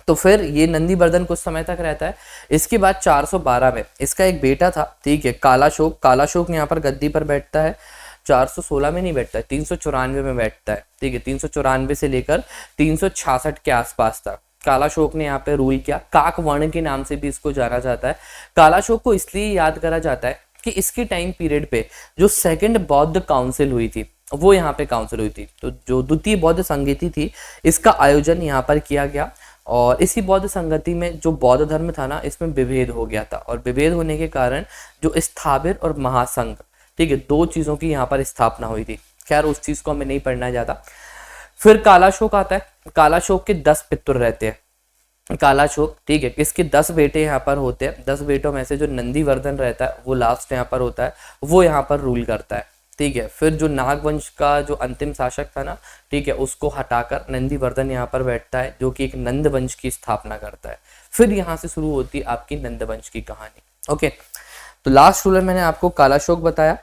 [SPEAKER 1] तो फिर ये नंदीवर्धन कुछ समय तक रहता है। इसके बाद 412 में इसका एक बेटा था, ठीक है, कालाशोक। कालाशोक यहाँ पर गद्दी पर बैठता है, 416 में नहीं बैठता है, 394 में बैठता है, ठीक है। 394 से लेकर 366 के आसपास था। कालाशोक ने यहाँ पे रूल किया। काकवर्ण के नाम से भी इसको जाना जाता है। कालाशोक को इसलिए याद करा जाता है कि इसके टाइम पीरियड पे जो सेकंड बौद्ध काउंसिल हुई थी, वो यहाँ पे काउंसिल हुई थी। तो जो द्वितीय बौद्ध संगति थी, इसका आयोजन यहाँ पर किया गया। और इसी बौद्ध संगति में जो बौद्ध धर्म था ना, इसमें विभेद हो गया था, और विभेद होने के कारण जो स्थाविर और महासंघ, ठीक है, दो चीजों की यहाँ पर स्थापना हुई थी। खैर उस चीज को हमें नहीं पढ़ना ज्यादा। फिर कालाशोक आता है। कालाशोक के 10 पितृ रहते हैं। कालाशोक, ठीक है, इसके 10 बेटे यहाँ पर होते हैं। 10 बेटों में से जो नंदीवर्धन रहता है वो लास्ट यहाँ पर होता है, वो यहाँ पर रूल करता है, ठीक है। फिर जो नागवंश का जो अंतिम शासक था ना, ठीक है, उसको हटाकर नंदीवर्धन यहाँ पर बैठता है, जो कि एक नंद वंश की स्थापना करता है। फिर यहाँ से शुरू होती है आपकी नंद वंश की कहानी। ओके, तो लास्ट रूलर मैंने आपको कालाशोक बताया।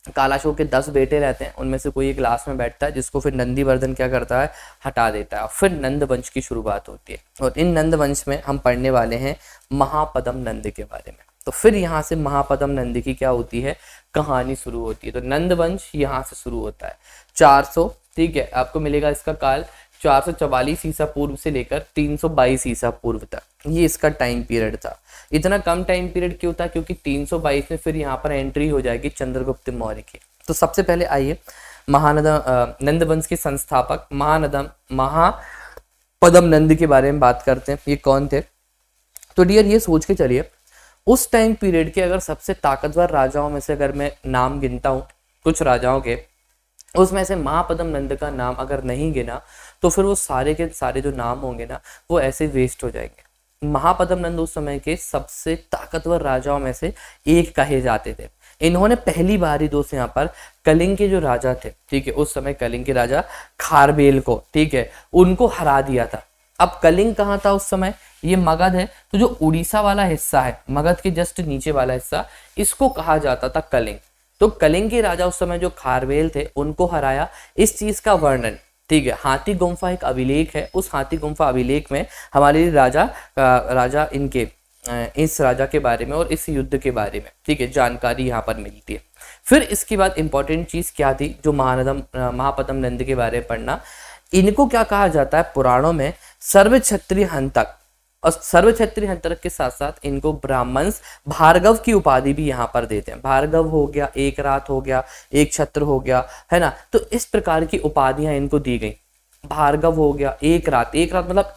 [SPEAKER 1] कालाशोक के 10 बेटे रहते हैं, उनमें से कोई एक लास्ट में बैठता है, जिसको फिर नंदीवर्धन क्या करता है, हटा देता है। फिर नंद वंश की शुरुआत होती है, और इन नंद वंश में हम पढ़ने वाले हैं महापद्म नंद के बारे में। तो फिर यहाँ से महापद्म नंद की क्या होती है, कहानी शुरू होती है। तो नंद वंश यहाँ से शुरू होता है 400, ठीक है, आपको मिलेगा इसका काल 444 ईसा पूर्व से लेकर 322 ईसा पूर्व तक, ये इसका टाइम पीरियड था। इतना कम टाइम पीरियड क्यों था, क्योंकि 322 में फिर यहाँ पर एंट्री हो जाएगी चंद्रगुप्त मौर्य की। तो सबसे पहले आइए नंद वंश के संस्थापक महापद्म नंद के बारे में बात करते हैं। ये कौन थे, तो डियर ये सोच के चलिए, उस टाइम पीरियड के अगर सबसे ताकतवर राजाओं में से अगर मैं नाम गिनता हूँ कुछ राजाओं के, उसमें से महापद्म नंद का नाम अगर नहीं गिना तो फिर वो सारे के सारे जो नाम होंगे ना, वो ऐसे वेस्ट हो जाएंगे। महापद्म नंद उस समय के सबसे ताकतवर राजाओं में से एक कहे जाते थे। इन्होंने पहली बार ही दोस्त यहाँ पर कलिंग के जो राजा थे, ठीक है, उस समय कलिंग के राजा खारबेल को, ठीक है, उनको हरा दिया था। अब कलिंग कहाँ था उस समय, ये मगध है। तो जो उड़ीसा वाला हिस्सा है, मगध के जस्ट नीचे वाला हिस्सा, इसको कहा जाता था कलिंग। तो कलिंग के राजा उस समय जो खारवेल थे, उनको हराया। इस चीज का वर्णन, ठीक है, हाथी गुम्फा एक अभिलेख है, उस हाथी गुम्फा अभिलेख में हमारे राजा इनके इस राजा के बारे में और इस युद्ध के बारे में, ठीक है, जानकारी यहाँ पर मिलती है। फिर इसके बाद इंपॉर्टेंट चीज क्या थी, जो महापद्म नंद के बारे में पढ़ना। इनको क्या कहा जाता है पुराणों में, सर्व क्षत्रिय हंतक। और सर्व क्षत्रिय हंतक के साथ साथ इनको ब्राह्मण भार्गव की उपाधि भी यहाँ पर देते हैं। भार्गव हो गया, एक रात हो गया, एक छत्र हो गया, है ना। तो इस प्रकार की उपाधियां इनको दी गई। भार्गव हो गया, एक रात मतलब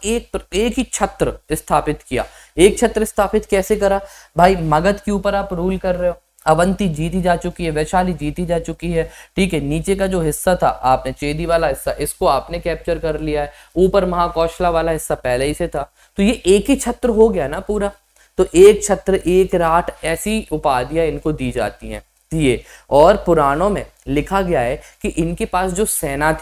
[SPEAKER 1] एक ही छत्र स्थापित किया। एक छत्र स्थापित कैसे करा भाई, मगध के ऊपर आप रूल कर रहे हो, अवंती जीती जा चुकी है, वैशाली जीती जा चुकी है, ठीक है, नीचे का जो हिस्सा था आपने चेदी वाला हिस्सा, इसको आपने कैप्चर कर लिया है, ऊपर महाकौशला वाला हिस्सा पहले ही से था, तो ये एक ही छत्र हो गया ना पूरा। तो एक छत्र, एक राट, ऐसी उपाधियां इनको दी जाती हैं, दिए। और पुराणों में लिखा गया है कि इनके पास जो सेना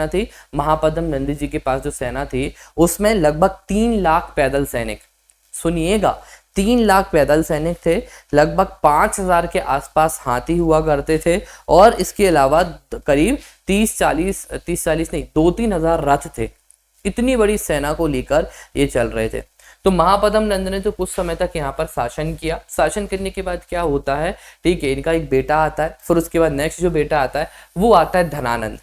[SPEAKER 1] थी, महापद्म नंद जी के पास जो सेना थी, उसमें लगभग 3 लाख पैदल सैनिक, सुनिएगा, 3 लाख पैदल सैनिक थे, लगभग 5000 के आसपास हाथी हुआ करते थे, और इसके अलावा करीब 30-40 नहीं 2-3 हजार रथ थे। इतनी बड़ी सेना को लेकर ये चल रहे थे। तो महापद्म नंद ने तो कुछ समय तक यहाँ पर शासन किया। शासन करने के बाद क्या होता है, ठीक है, इनका एक बेटा आता है, फिर उसके बाद नेक्स्ट जो बेटा आता है वो आता है धनानंद।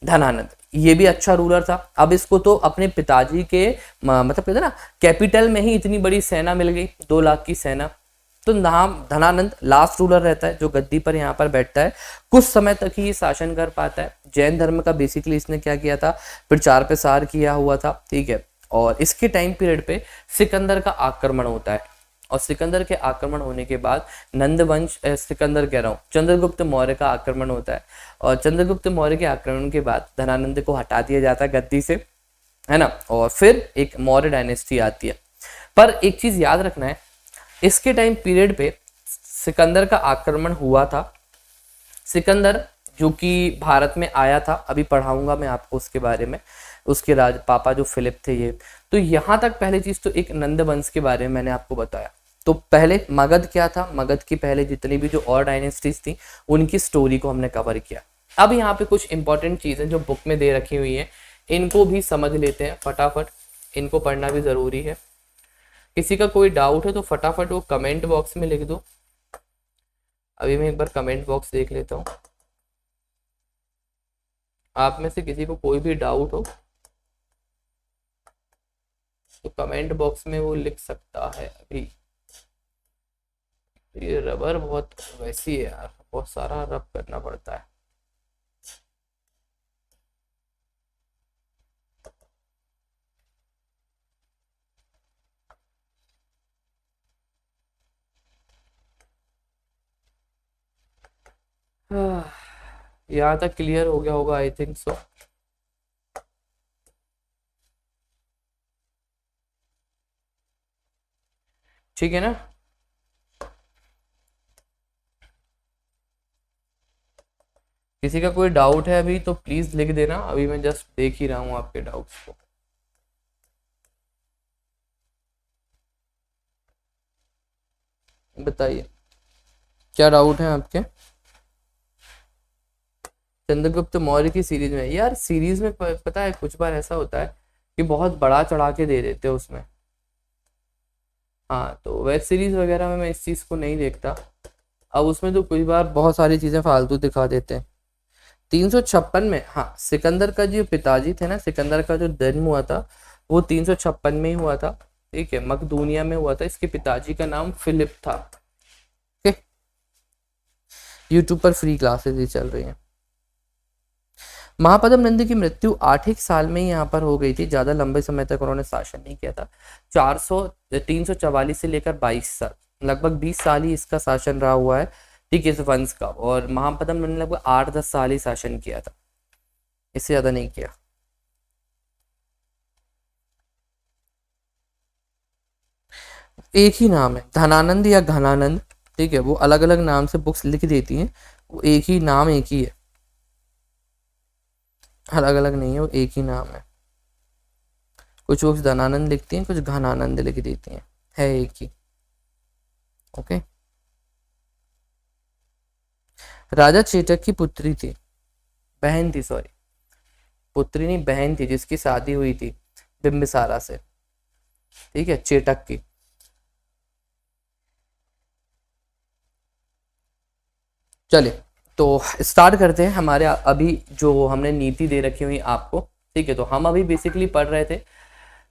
[SPEAKER 1] धनानंद ये भी अच्छा रूलर था। अब इसको तो अपने पिताजी के मतलब कहते हैं ना कैपिटल में ही इतनी बड़ी सेना मिल गई, 2 लाख की सेना। तो नाम धनानंद लास्ट रूलर रहता है जो गद्दी पर यहाँ पर बैठता है। कुछ समय तक ही ये शासन कर पाता है। जैन धर्म का बेसिकली इसने क्या किया था, प्रचार प्रसार किया हुआ था, ठीक है। और इसके टाइम पीरियड पे सिकंदर का आक्रमण होता है, और सिकंदर के आक्रमण होने के बाद नंदवंश सिकंदर कह रहा हूँ चंद्रगुप्त मौर्य का आक्रमण होता है। और चंद्रगुप्त मौर्य के आक्रमण के बाद धनानंद को हटा दिया जाता है गद्दी से, है ना, और फिर एक मौर्य डायनेस्टी आती है। पर एक चीज याद रखना है, इसके टाइम पीरियड पे सिकंदर का आक्रमण हुआ था। सिकंदर जो कि भारत में आया था, अभी पढ़ाऊंगा मैं आपको उसके बारे में, उसके राज पापा जो फिलिप थे ये। तो यहाँ तक पहले चीज तो एक नंद वंश के बारे में मैंने आपको बताया। तो पहले मगध क्या था, मगध की पहले जितनी भी जो और डायनेस्टीज थी उनकी स्टोरी को हमने कवर किया। अब यहाँ पे कुछ इंपॉर्टेंट चीजें जो बुक में दे रखी हुई हैं इनको भी समझ लेते हैं फटाफट, इनको पढ़ना भी जरूरी है। किसी का कोई डाउट है तो फटाफट वो कमेंट बॉक्स में लिख दो। अभी मैं एक बार कमेंट बॉक्स देख लेता हूँ, आप में से किसी को कोई भी डाउट हो तो कमेंट बॉक्स में वो लिख सकता है। अभी ये रबर बहुत वैसी है यार, बहुत सारा रब करना पड़ता है। यहाँ तक क्लियर हो गया होगा, आई थिंक सो। ठीक है ना। किसी का कोई डाउट है अभी तो प्लीज लिख देना, अभी मैं जस्ट देख ही रहा हूँ आपके डाउट्स को। बताइए क्या डाउट है आपके। चंद्रगुप्त मौर्य की सीरीज में, यार सीरीज में पता है कुछ बार ऐसा होता है कि बहुत बड़ा चढ़ा के दे देते हैं उसमें। हाँ, तो वेब सीरीज वगैरह में मैं इस चीज को नहीं देखता। अब उसमें तो कुछ बार बहुत सारी चीजें फालतू दिखा देते हैं। 356 में, हाँ, सिकंदर का जो पिताजी थे ना, सिकंदर का जो जन्म हुआ था वो 356 में ही हुआ था, ठीक है, मकदूनिया में हुआ था। इसके पिताजी का नाम फिलिप था। ओके, यूट्यूब पर फ्री क्लासेस ही चल रही हैं। महापद्म नंद की मृत्यु 8 साल में ही यहाँ पर हो गई थी, ज्यादा लंबे समय तक उन्होंने शासन नहीं किया था। 344 से लेकर 22 साल, लगभग 20 साल ही इसका शासन रहा हुआ है, ठीक है, इस वंश का। और महापद्म नंद ने लगभग 8-10 साल ही शासन किया था, इससे ज्यादा नहीं किया। एक ही नाम है, धनानंद या घनानंद, ठीक है, वो अलग अलग नाम से बुक्स लिख देती हैं, वो एक ही नाम, एक ही है, अलग अलग नहीं है, वो एक ही नाम है। कुछ बुक्स धनानंद लिखती हैं, कुछ घनानंद लिख देती हैं, है एक ही। ओके। राजा चेटक की पुत्री थी, बहन थी, सॉरी, पुत्री नहीं बहन थी, जिसकी शादी हुई थी बिंबिसारा से, ठीक है, चेटक की। चलिए तो स्टार्ट करते हैं। हमारे अभी जो हमने नीति दे रखी हुई आपको, ठीक है, तो हम अभी बेसिकली पढ़ रहे थे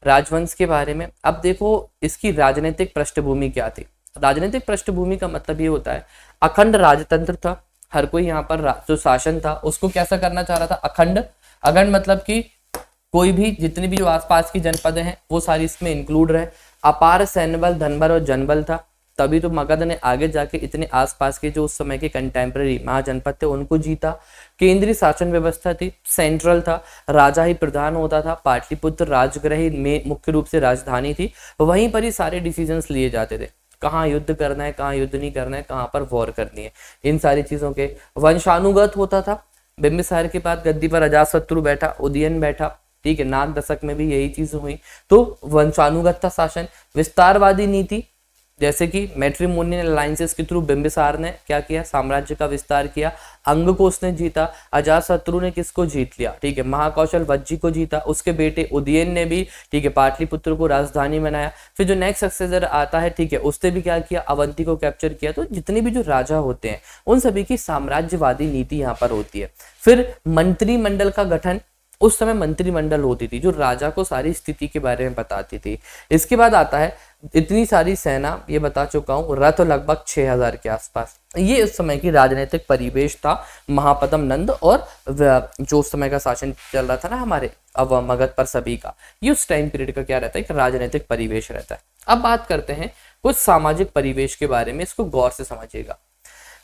[SPEAKER 1] राजवंश के बारे में। अब देखो इसकी राजनीतिक पृष्ठभूमि क्या थी। राजनीतिक पृष्ठभूमि का मतलब ये होता है अखंड राजतंत्र था। हर कोई यहाँ पर जो शासन था उसको कैसा करना चाह रहा था, अखंड। अखंड मतलब कि कोई भी जितनी भी जो आसपास की जनपदें हैं वो सारी इसमें इंक्लूड रहे। अपार सैन्य बल, धनबल और जनबल था, तभी तो मगध ने आगे जाके इतने आसपास के जो उस समय के कंटेम्प्रेरी महाजनपद थे उनको जीता। केंद्रीय शासन व्यवस्था थी, सेंट्रल था, राजा ही प्रधान होता था। पाटलिपुत्र राजगृह में मुख्य रूप से राजधानी थी, वहीं पर ही सारे डिसीजंस लिए जाते थे, कहाँ युद्ध करना है, कहाँ युद्ध नहीं करना है, कहाँ पर वॉर करनी है, इन सारी चीजों के। वंशानुगत होता था, बिंबिसार के बाद गद्दी पर अजातशत्रु बैठा, उदयन बैठा, ठीक है, नाग दशक में भी यही चीज हुई, तो वंशानुगत था शासन। विस्तारवादी नीति, जैसे कि मैट्रिमोनियल अलायंसेस के थ्रू बिंबिसार ने क्या किया, साम्राज्य का विस्तार किया। अंग को उसने जीता। अजातशत्रु ने किसको जीत लिया, ठीक है, महाकौशल वज्जी को जीता। उसके बेटे उदयन ने भी, ठीक है, पाटलिपुत्र को राजधानी बनाया। फिर जो नेक्स्ट सक्सेसर आता है, ठीक है, उसने भी क्या किया, अवंती को कैप्चर किया। तो जितने भी जो राजा होते हैं उन सभी की साम्राज्यवादी नीति यहाँ पर होती है। फिर मंत्रिमंडल का गठन, उस समय मंत्रिमंडल होती थी जो राजा को सारी स्थिति के बारे में बताती थी। इसके बाद आता है इतनी सारी सेना, ये बता चुका हूँ, रथ लगभग 6000 के आसपास। ये उस समय की राजनीतिक परिवेश था महापद्म नंद और जो उस समय का शासन चल रहा था ना हमारे अब मगध पर सभी का, ये उस टाइम पीरियड का क्या रहता है, एक राजनीतिक परिवेश रहता है। अब बात करते हैं कुछ सामाजिक परिवेश के बारे में, इसको गौर से समझिएगा।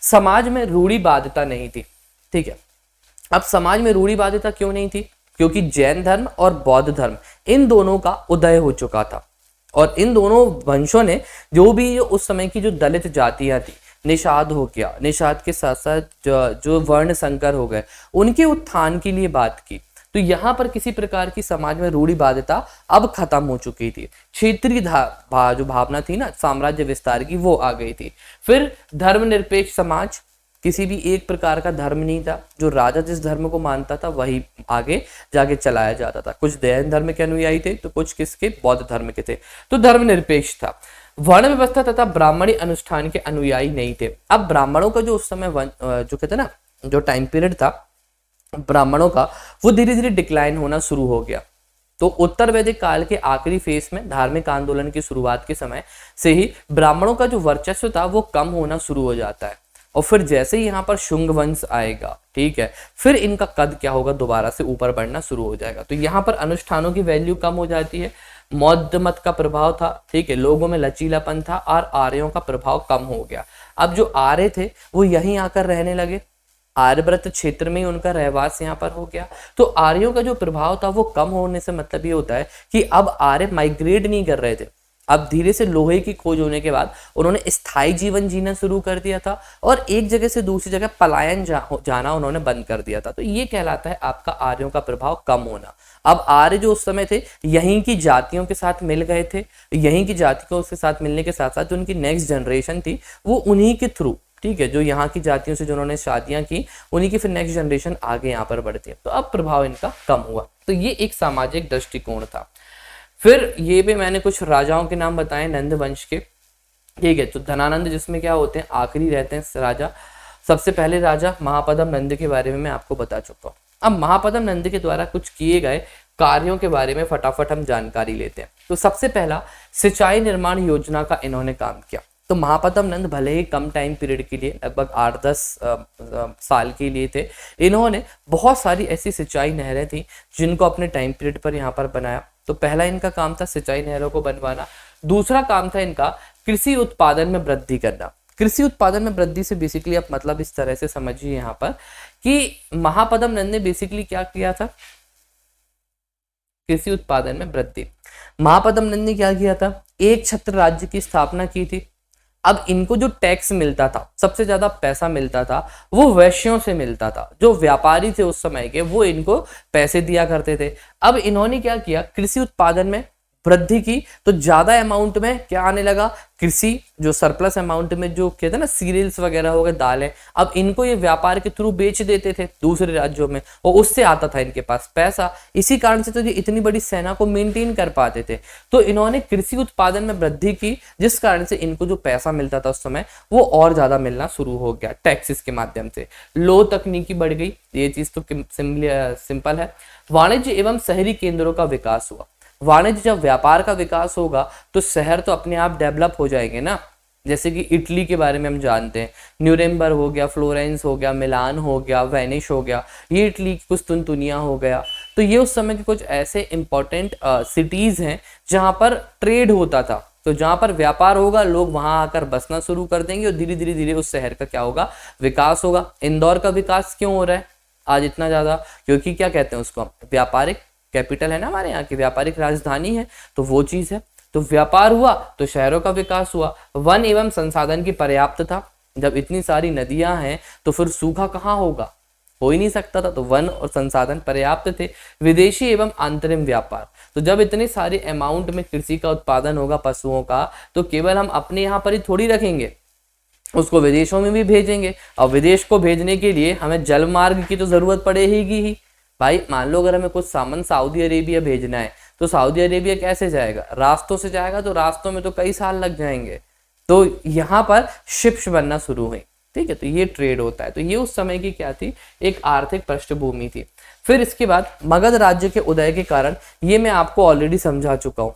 [SPEAKER 1] समाज में रूढ़िवादिता नहीं थी, ठीक है। अब समाज में रूढ़िवादिता क्यों नहीं थी, क्योंकि जैन धर्म और बौद्ध धर्म इन दोनों का उदय हो चुका था और इन दोनों वंशों ने जो भी उस समय की जो दलित जातियां थी, निषाद हो गया, निषाद के साथ साथ जो वर्ण संकर हो गए, उनके उत्थान के लिए बात की। तो यहाँ पर किसी प्रकार की समाज में रूढ़िवादिता अब खत्म हो चुकी थी। क्षेत्रीय जो भावना थी ना साम्राज्य विस्तार की, वो आ गई थी। फिर धर्मनिरपेक्ष समाज, किसी भी एक प्रकार का धर्म नहीं था, जो राजा जिस धर्म को मानता था वही आगे जाके चलाया जाता था। कुछ जैन धर्म के अनुयायी थे तो कुछ किसके, बौद्ध धर्म के थे। तो धर्मनिरपेक्ष था। वर्ण व्यवस्था तथा ब्राह्मणी अनुष्ठान के अनुयायी नहीं थे। अब ब्राह्मणों का जो उस समय जो कहते ना जो टाइम पीरियड था ब्राह्मणों का, वो धीरे धीरे डिक्लाइन होना शुरू हो गया। तो उत्तर वैदिक काल के आखिरी फेज में धार्मिक आंदोलन की शुरुआत के समय से ही ब्राह्मणों का जो वर्चस्व था वो कम होना शुरू हो जाता है। और फिर जैसे ही यहाँ पर शुंग वंश आएगा, ठीक है, फिर इनका कद क्या होगा, दोबारा से ऊपर बढ़ना शुरू हो जाएगा। तो यहाँ पर अनुष्ठानों की वैल्यू कम हो जाती है। बौद्ध मत का प्रभाव था, ठीक है, लोगों में लचीलापन था और आर्यों का प्रभाव कम हो गया। अब जो आर्य थे वो यहीं आकर रहने लगे, आर्यव्रत क्षेत्र में ही उनका रहवास यहाँ पर हो गया। तो आर्यों का जो प्रभाव था वो कम होने से मतलब ये होता है कि अब आर्य माइग्रेट नहीं कर रहे थे। अब धीरे से लोहे की खोज होने के बाद उन्होंने स्थायी जीवन जीना शुरू कर दिया था और एक जगह से दूसरी जगह पलायन जाना उन्होंने बंद कर दिया था। तो ये कहलाता है आपका आर्यों का प्रभाव कम होना। अब आर्य जो उस समय थे यहीं की जातियों के साथ मिल गए थे, यहीं की जातियों के साथ मिलने के साथ साथ जो उनकी नेक्स्ट जनरेशन थी वो उन्हीं के थ्रू, ठीक है, जो यहाँ की जातियों से जो उन्होंने शादियां की उन्हीं की फिर नेक्स्ट जनरेशन आगे यहाँ पर बढ़ती है। तो अब प्रभाव इनका कम हुआ। तो ये एक सामाजिक दृष्टिकोण था। फिर ये भी मैंने कुछ राजाओं के नाम बताए नंद वंश के, ठीक है। तो धनानंद जिसमें क्या होते हैं, आखिरी रहते हैं राजा। सबसे पहले राजा महापद्म नंद के बारे में मैं आपको बता चुका हूँ। अब महापद्म नंद के द्वारा कुछ किए गए कार्यों के बारे में फटाफट हम जानकारी लेते हैं। तो सबसे पहला सिंचाई निर्माण योजना का इन्होंने काम किया। तो महापद्म नंद भले ही कम टाइम पीरियड के लिए लगभग 8-10 साल के लिए थे, इन्होंने बहुत सारी ऐसी सिंचाई नहरें थी जिनको अपने टाइम पीरियड पर यहाँ पर बनाया। तो पहला इनका काम था सिंचाई नहरों को बनवाना। दूसरा काम था इनका कृषि उत्पादन में वृद्धि करना। कृषि उत्पादन में वृद्धि से बेसिकली आप मतलब इस तरह से समझिए यहाँ पर कि महापद्म नंद ने बेसिकली क्या किया था, कृषि उत्पादन में वृद्धि। महापद्म नंद ने क्या किया था, एक छत्र राज्य की स्थापना की थी। अब इनको जो टैक्स मिलता था, सबसे ज्यादा पैसा मिलता था वो वैश्यों से मिलता था। जो व्यापारी थे उस समय के वो इनको पैसे दिया करते थे। अब इन्होंने क्या किया, कृषि उत्पादन में वृद्धि की। तो ज्यादा अमाउंट में क्या आने लगा, कृषि जो सरप्लस अमाउंट में जो कहते हैं ना सीरियल्स वगैरह हो गए, दालें, अब इनको ये व्यापार के थ्रू बेच देते थे दूसरे राज्यों में और उससे आता था इनके पास पैसा। इसी कारण से तो ये इतनी बड़ी सेना को मेंटेन कर पाते थे। तो इन्होंने कृषि उत्पादन में वृद्धि की जिस कारण से इनको जो पैसा मिलता था उस समय वो और ज्यादा मिलना शुरू हो गया टैक्सेस के माध्यम से। लो तकनीकी बढ़ गई, ये चीज तो सिंपल है। वाणिज्य एवं शहरी केंद्रों का विकास हुआ। वाणिज्य जब व्यापार का विकास होगा तो शहर तो अपने आप डेवलप हो जाएंगे ना। जैसे कि इटली के बारे में हम जानते हैं, न्यूरेमबर्ग हो गया, फ्लोरेंस हो गया, मिलान हो गया, वेनिस हो गया, ये इटली की कुछ तुनतुनिया हो गया। तो ये उस समय के कुछ ऐसे इंपॉर्टेंट सिटीज हैं जहां पर ट्रेड होता था। तो जहां पर व्यापार होगा लोग वहां आकर बसना शुरू कर देंगे और धीरे धीरे धीरे उस शहर का क्या होगा, विकास होगा। इंदौर का विकास क्यों हो रहा है आज इतना ज्यादा, क्योंकि क्या कहते हैं उसको, व्यापारिक कैपिटल है ना, हमारे यहाँ की व्यापारिक राजधानी है, तो वो चीज है। तो व्यापार हुआ तो शहरों का विकास हुआ। वन एवं संसाधन की पर्याप्तता, जब इतनी सारी नदियां हैं तो फिर सूखा कहाँ होगा, हो ही नहीं सकता था, तो वन और संसाधन पर्याप्त थे। विदेशी एवं अंतरिम व्यापार, तो जब इतने सारे अमाउंट में कृषि का उत्पादन होगा पशुओं का, तो केवल हम अपने यहाँ पर ही थोड़ी रखेंगे, उसको विदेशों में भी भेजेंगे। और विदेश को भेजने के लिए हमें जल मार्ग की तो जरूरत पड़ेगी ही। भाई मान लो अगर हमें कुछ सामान सऊदी अरेबिया भेजना है, तो सऊदी अरेबिया कैसे जाएगा? रास्तों से जाएगा, तो रास्तों में तो कई साल लग जाएंगे। तो यहाँ पर शिप्स बनना शुरू हुई, ठीक है, तो ये ट्रेड होता है। तो ये उस समय की क्या थी, एक आर्थिक पृष्ठभूमि थी। फिर इसके बाद मगध राज्य के उदय के कारण, ये मैं आपको ऑलरेडी समझा चुका हूँ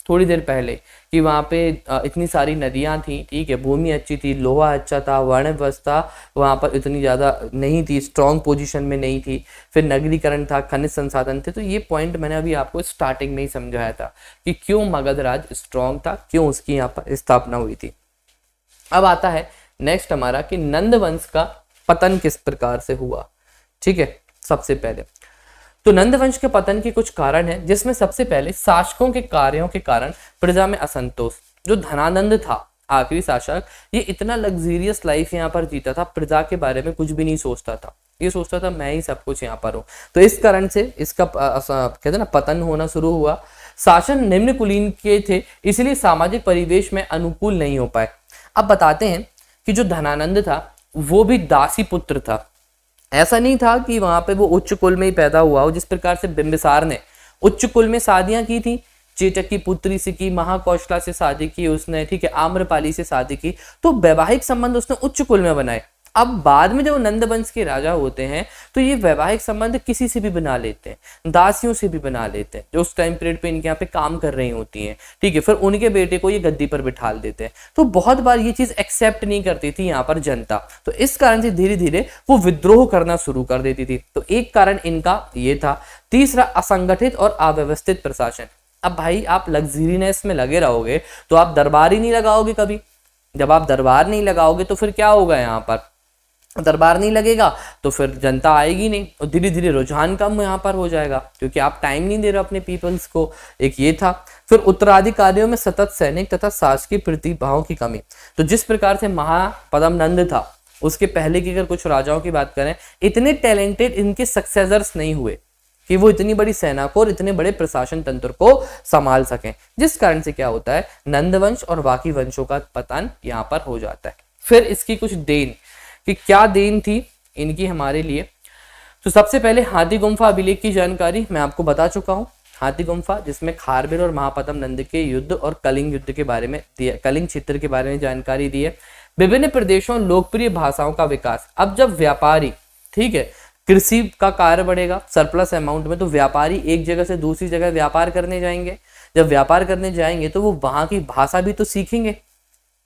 [SPEAKER 1] थोड़ी देर पहले, कि वहाँ पे इतनी सारी नदियाँ थी, ठीक है, भूमि अच्छी थी, लोहा अच्छा था, वर्ण व्यवस्था वहाँ पर इतनी ज़्यादा नहीं थी, स्ट्रॉन्ग पोजीशन में नहीं थी। फिर नगरीकरण था, खनिज संसाधन थे। तो ये पॉइंट मैंने अभी आपको स्टार्टिंग में ही समझाया था कि क्यों मगध राज्य स्ट्रॉन्ग था, क्यों उसकी यहाँ पर स्थापना हुई थी। अब आता है नेक्स्ट हमारा कि नंद वंश का पतन किस प्रकार से हुआ। ठीक है, सबसे पहले तो नंद वंश के पतन के कुछ कारण हैं, जिसमें सबसे पहले शासकों के कार्यों के कारण प्रजा में असंतोष। जो धनानंद था आखिरी शासक, ये इतना लग्जरियस लाइफ यहाँ पर जीता था, प्रजा के बारे में कुछ भी नहीं सोचता था, ये सोचता था मैं ही सब कुछ यहाँ पर हूँ। तो इस कारण से इसका कहते हैं ना पतन होना शुरू हुआ। शासन निम्न कुलीन के थे, इसलिए सामाजिक परिवेश में अनुकूल नहीं हो पाए। अब बताते हैं कि जो धनानंद था वो भी दासी पुत्र था। ऐसा नहीं था कि वहां पे वो उच्च कुल में ही पैदा हुआ हो, जिस प्रकार से बिंबिसार ने उच्च कुल में शादियां की थी, चेटक की पुत्री से की, महाकौशला से शादी की उसने, ठीक है, आम्रपाली से शादी की, तो वैवाहिक संबंध उसने उच्च कुल में बनाए। अब बाद में जब नंद वंश के राजा होते हैं, तो ये वैवाहिक संबंध किसी से भी बना लेते हैं, दासियों से भी बना लेते हैं जो उस टाइम पीरियड पे इनके यहाँ पे काम कर रही होती हैं, ठीक है। फिर उनके बेटे को ये गद्दी पर बिठा देते हैं। तो बहुत बार ये चीज एक्सेप्ट नहीं करती थी यहाँ पर जनता, तो इस कारण से धीरे धीरे वो विद्रोह करना शुरू कर देती थी। तो एक कारण इनका ये था। तीसरा, असंगठित और अव्यवस्थित प्रशासन। अब भाई आप लग्जरीनेस में लगे रहोगे तो आप दरबार ही नहीं लगाओगे कभी। जब आप दरबार नहीं लगाओगे तो फिर क्या होगा, यहाँ पर दरबार नहीं लगेगा तो फिर जनता आएगी नहीं, और धीरे धीरे रुझान कम यहाँ पर हो जाएगा, क्योंकि आप टाइम नहीं दे रहे अपने पीपल्स को। एक ये था। फिर उत्तराधिकारियों में सतत सैनिक तथा शासकीय प्रतिभाओं की कमी। तो जिस प्रकार से महापद्म नंद था, उसके पहले की अगर कुछ राजाओं की बात करें, इतने टैलेंटेड इनके सक्सेसर्स नहीं हुए कि वो इतनी बड़ी सेना को और इतने बड़े प्रशासन तंत्र को संभाल सकें, जिस कारण से क्या होता है, नंदवंश और बाकी वंशों का पतन यहाँ पर हो जाता है। फिर इसकी कुछ देन, कि क्या देन थी इनकी हमारे लिए। तो सबसे पहले हाथी गुम्फा अभिलेख की जानकारी मैं आपको बता चुका हूँ। हाथी गुम्फा जिसमें खारवेल और महापद्म नंद के युद्ध और कलिंग युद्ध के बारे में दिया, कलिंग क्षेत्र के बारे में जानकारी दी है। विभिन्न प्रदेशों लोकप्रिय भाषाओं का विकास। अब जब व्यापारी, ठीक है, कृषि का कार्य बढ़ेगा सरप्लस अमाउंट में, तो व्यापारी एक जगह से दूसरी जगह व्यापार करने जाएंगे। जब व्यापार करने जाएंगे तो वो वहां की भाषा भी तो सीखेंगे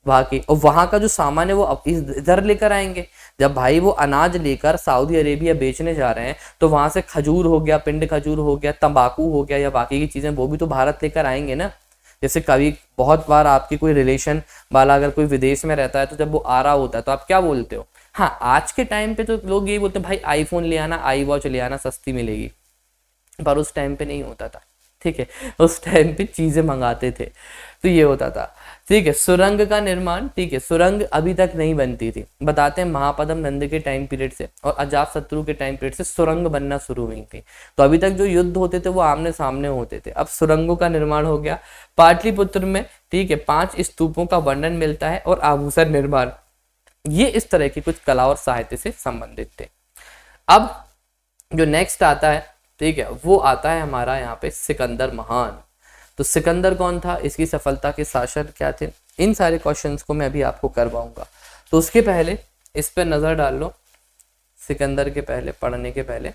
[SPEAKER 1] वहां की, और वहां का जो सामान है वो इधर लेकर आएंगे। जब भाई वो अनाज लेकर सऊदी अरेबिया बेचने जा रहे हैं, तो वहां से खजूर हो गया, पिंड खजूर हो गया, तंबाकू हो गया, या बाकी की चीजें वो भी तो भारत लेकर आएंगे ना। जैसे कभी बहुत बार आपकी कोई रिलेशन वाला अगर कोई विदेश में रहता है, तो जब वो आ रहा होता है तो आप क्या बोलते हो? हाँ, आज के टाइम पे तो लोग यही बोलते हैं भाई आईफोन ले आना, आई वॉच ले आना, सस्ती मिलेगी। पर उस टाइम पे नहीं होता था, ठीक है, उस टाइम पे चीजें मंगाते थे, तो ये होता था, ठीक है। सुरंग का निर्माण, ठीक है, सुरंग अभी तक नहीं बनती थी। बताते हैं महापद्म नंद के टाइम पीरियड से और अजातशत्रु के टाइम पीरियड से सुरंग बनना शुरू हुई थी। तो अभी तक जो युद्ध होते थे वो आमने सामने होते थे, अब सुरंगों का निर्माण हो गया। पाटलिपुत्र में, ठीक है, 5 स्तूपों का वर्णन मिलता है और आभूषण निर्माण, ये इस तरह की कुछ कला और साहित्य से संबंधित थे। अब जो नेक्स्ट आता है, ठीक है, वो आता है हमारा यहाँ पे सिकंदर महान। तो सिकंदर कौन था, इसकी सफलता के शासक क्या थे, इन सारे क्वेश्चंस को मैं अभी आपको करवाऊंगा। तो उसके पहले इस पर नजर डाल लो। सिकंदर के पहले पढ़ने के पहले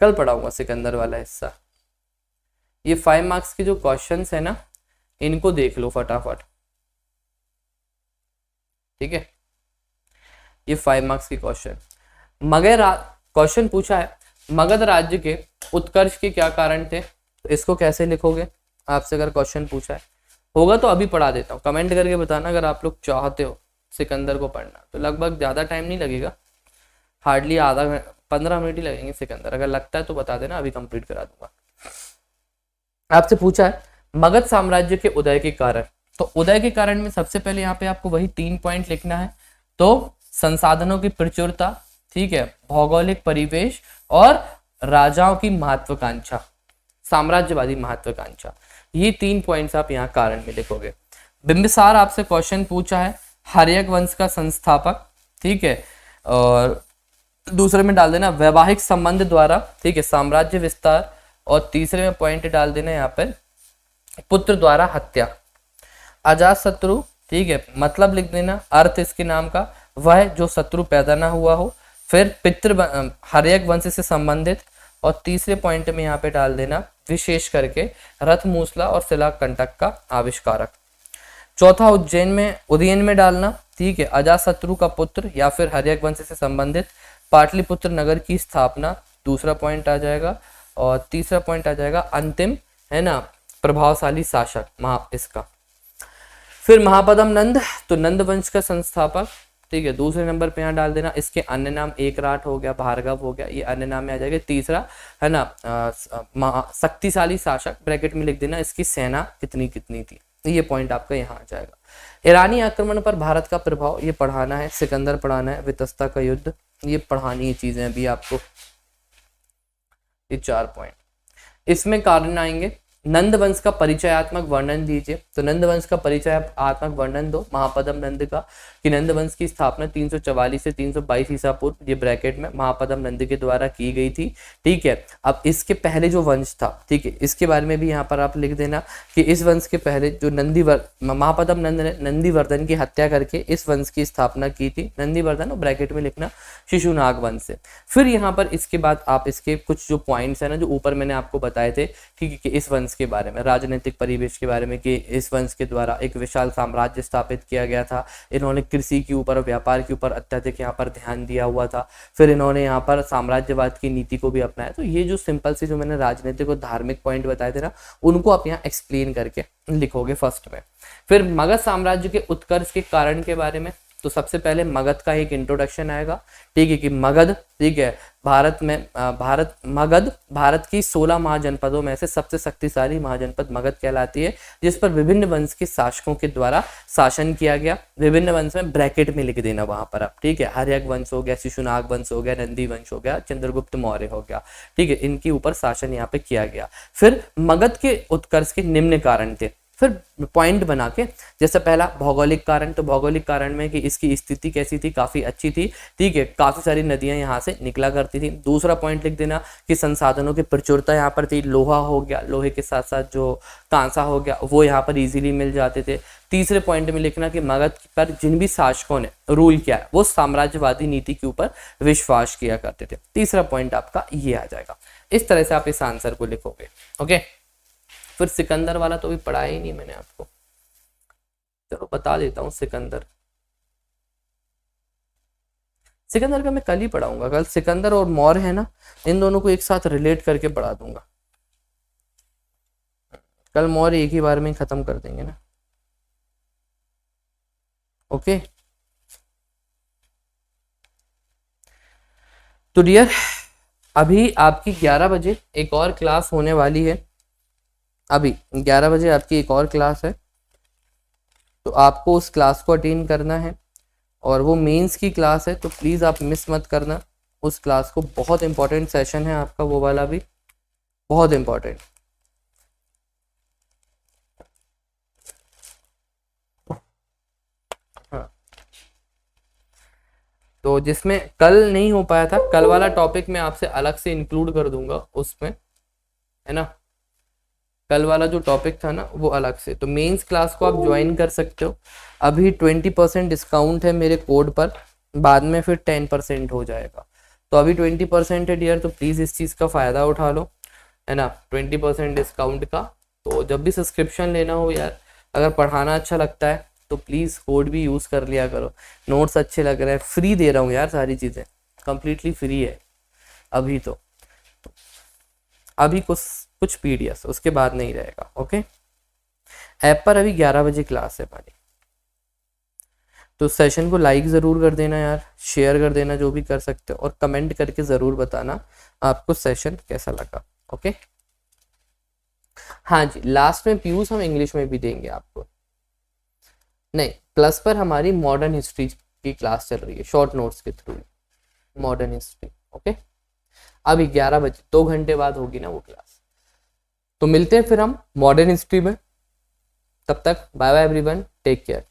[SPEAKER 1] कल पढ़ाऊंगा सिकंदर वाला हिस्सा। ये 5 मार्क्स के जो क्वेश्चंस है ना, इनको देख लो फटाफट, ठीक है। ये 5 मार्क्स की क्वेश्चन। क्वेश्चन पूछा है मगध राज्य के उत्कर्ष के क्या कारण थे, तो इसको कैसे लिखोगे आपसे अगर क्वेश्चन पूछा है। होगा तो अभी पढ़ा देता हूँ, कमेंट करके बताना अगर आप लोग चाहते हो सिकंदर को पढ़ना। तो लगभग ज़्यादा टाइम नहीं लगेगा, हार्डली 15 मिनट ही लगेंगे सिकंदर। अगर लगता है तो बता देना, अभी कंप्लीट करा दूंगा। आपसे पूछा है मगध साम्राज्य के उदय के कारण। तो उदय के कारण में सबसे पहले यहाँ पे आपको वही 3 पॉइंट लिखना है। तो संसाधनों की प्रचुरता, ठीक है, भौगोलिक परिवेश और राजाओं की महत्वाकांक्षा, साम्राज्यवादी महत्वाकांक्षा, ये 3 पॉइंट्स आप यहाँ कारण में लिखोगे। बिंबिसार आपसे क्वेश्चन पूछा है, हर्यक वंश का संस्थापक, ठीक है, और दूसरे में डाल देना वैवाहिक संबंध द्वारा, ठीक है, साम्राज्य विस्तार, और तीसरे में पॉइंट डाल देना यहाँ पर पुत्र द्वारा हत्या। अजात शत्रु, ठीक है, मतलब लिख देना, अर्थ इसके नाम का वह जो शत्रु पैदा ना हुआ हो, फिर हर्यक वंश से संबंधित, और तीसरे पॉइंट में यहाँ पे डाल देना विशेष करके रथ मूसला और शिला कंटक का आविष्कारक। चौथा उज्जैन में डालना, ठीक है, अजातशत्रु का पुत्र या फिर हर्यक वंश से संबंधित पाटलिपुत्र नगर की स्थापना, दूसरा पॉइंट आ जाएगा, और तीसरा पॉइंट आ जाएगा अंतिम, है ना, प्रभावशाली शासक इसका। फिर महापदम नंद, तो नंद वंश का संस्थापक, ठीक है, दूसरे नंबर पे यहाँ डाल देना, इसके अन्य नाम एकराट हो गया, भार्गव हो गया, ये अन्य नाम में आ जाएगा। तीसरा, है ना, शक्तिशाली शासक, ब्रैकेट में लिख देना इसकी सेना कितनी कितनी थी, ये पॉइंट आपका यहाँ आ जाएगा। ईरानी आक्रमण पर भारत का प्रभाव, ये पढ़ाना है, सिकंदर पढ़ाना है, वितस्ता का युद्ध, ये पढ़ानी है चीजें अभी आपको, ये 4 पॉइंट। इसमें कारण आएंगे, नंद वंश का परिचयात्मक वर्णन दीजिए, तो नंद वंश का परिचयात्मक वर्णन दो महापदम नंद का, कि नंद वंश की स्थापना 344 से 322 ईसा पूर्व, ये ब्रैकेट में महापदम नंद के द्वारा की गई थी, ठीक है। अब इसके पहले जो वंश था, ठीक है, इसके बारे में भी यहाँ पर आप लिख देना कि इस वंश के पहले जो महापदम नंद ने नंदीवर्धन की हत्या करके इस वंश की स्थापना की थी, नंदीवर्धन, और ब्रैकेट में लिखना शिशुनाग वंश से। फिर यहाँ पर इसके बाद आप इसके कुछ जो पॉइंट्स है ना, जो ऊपर मैंने आपको बताए थे, ठीक है, कि इस वंश के बारे में, राजनीतिक परिवेश के बारे में, कि इस वंश के द्वारा एक विशाल साम्राज्य स्थापित किया गया था, इन्होंने कृषि के ऊपर, व्यापार के ऊपर अत्यधिक यहाँ पर ध्यान दिया हुआ था, फिर इन्होंने यहाँ पर साम्राज्यवाद की नीति को भी अपनाया। तो ये जो सिंपल से जो मैंने राजनीतिक और धार्मिक पॉइंट बताए थे ना, उनको आप यहाँ एक्सप्लेन करके लिखोगे फर्स्ट में। फिर मगध साम्राज्य के उत्कर्ष के कारण के बारे में, तो सबसे पहले मगध का एक इंट्रोडक्शन आएगा, ठीक है, कि मगध, ठीक है, मगध भारत की 16 महाजनपदों में से सबसे शक्तिशाली महाजनपद मगध कहलाती है, जिस पर विभिन्न वंश के शासकों के द्वारा शासन किया गया। विभिन्न वंश में ब्रैकेट में लिख देना वहां पर आप, ठीक है, हर्यक वंश हो गया, शिशुनाग वंश हो गया, नंदी वंश हो गया, चंद्रगुप्त मौर्य हो गया, ठीक है, इनके ऊपर शासन यहाँ पे किया गया। फिर मगध के उत्कर्ष के निम्न कारण थे, फिर पॉइंट बना के, जैसे पहला भौगोलिक कारण, तो भौगोलिक कारण में कि इसकी स्थिति कैसी थी, काफी अच्छी थी, ठीक है, काफी सारी नदियां यहाँ से निकला करती थी। दूसरा पॉइंट लिख देना कि संसाधनों की प्रचुरता यहाँ पर थी, लोहा हो गया, लोहे के साथ साथ जो कांसा हो गया वो यहाँ पर इजीली मिल जाते थे। तीसरे पॉइंट में लिखना कि मगध पर जिन भी शासकों ने रूल किया वो साम्राज्यवादी नीति के ऊपर विश्वास किया करते थे। तीसरा पॉइंट आपका ये आ जाएगा। इस तरह से आप इस आंसर को लिखोगे, ओके। फिर सिकंदर वाला तो भी पढ़ाया ही नहीं मैंने आपको, चलो बता देता हूँ। सिकंदर का मैं कल ही पढ़ाऊंगा, कल सिकंदर और मौर्य है ना, इन दोनों को एक साथ रिलेट करके पढ़ा दूंगा। कल मौर्य एक ही बार में खत्म कर देंगे ना, ओके। तो डियर, अभी आपकी 11 बजे एक और क्लास होने वाली है, अभी 11 बजे आपकी एक और क्लास है, तो आपको उस क्लास को अटेंड करना है, और वो मेंस की क्लास है, तो प्लीज़ आप मिस मत करना उस क्लास को। बहुत इंपॉर्टेंट सेशन है आपका, वो वाला भी बहुत इंपॉर्टेंट। हाँ, तो जिसमें कल नहीं हो पाया था, कल वाला टॉपिक मैं आपसे अलग से इंक्लूड कर दूंगा उसमें, है ना। कल वाला जो टॉपिक था ना वो अलग से, तो मेंस क्लास को आप ज्वाइन कर सकते हो। अभी 20% डिस्काउंट है मेरे कोड पर, बाद में फिर 10% हो जाएगा। तो अभी 20% है डियर, तो प्लीज़ इस चीज़ का फ़ायदा उठा लो, है ना, 20% डिस्काउंट का। तो जब भी सब्सक्रिप्शन लेना हो यार, अगर पढ़ाना अच्छा लगता है तो प्लीज़ कोड भी यूज़ कर लिया करो। नोट्स अच्छे लग रहे हैं, फ्री दे रहा हूँ यार, सारी चीज़ें कम्प्लीटली फ्री है अभी। तो अभी कुछ पीडीएफ, उसके बाद नहीं रहेगा, ओके। ऐप पर अभी 11 बजे क्लास है हमारी, तो सेशन को लाइक ज़रूर कर देना यार, शेयर कर देना जो भी कर सकते हो, और कमेंट करके ज़रूर बताना आपको सेशन कैसा लगा, ओके। हाँ जी, लास्ट में पीयूष हम इंग्लिश में भी देंगे आपको। नहीं, प्लस पर हमारी मॉडर्न हिस्ट्री की क्लास चल रही है शॉर्ट नोट्स के थ्रू, मॉडर्न हिस्ट्री। ओके, अभी 11 बजे 2 घंटे बाद होगी ना वो क्लास। तो मिलते हैं फिर हम मॉडर्न हिस्ट्री में। तब तक bye bye everyone, take care.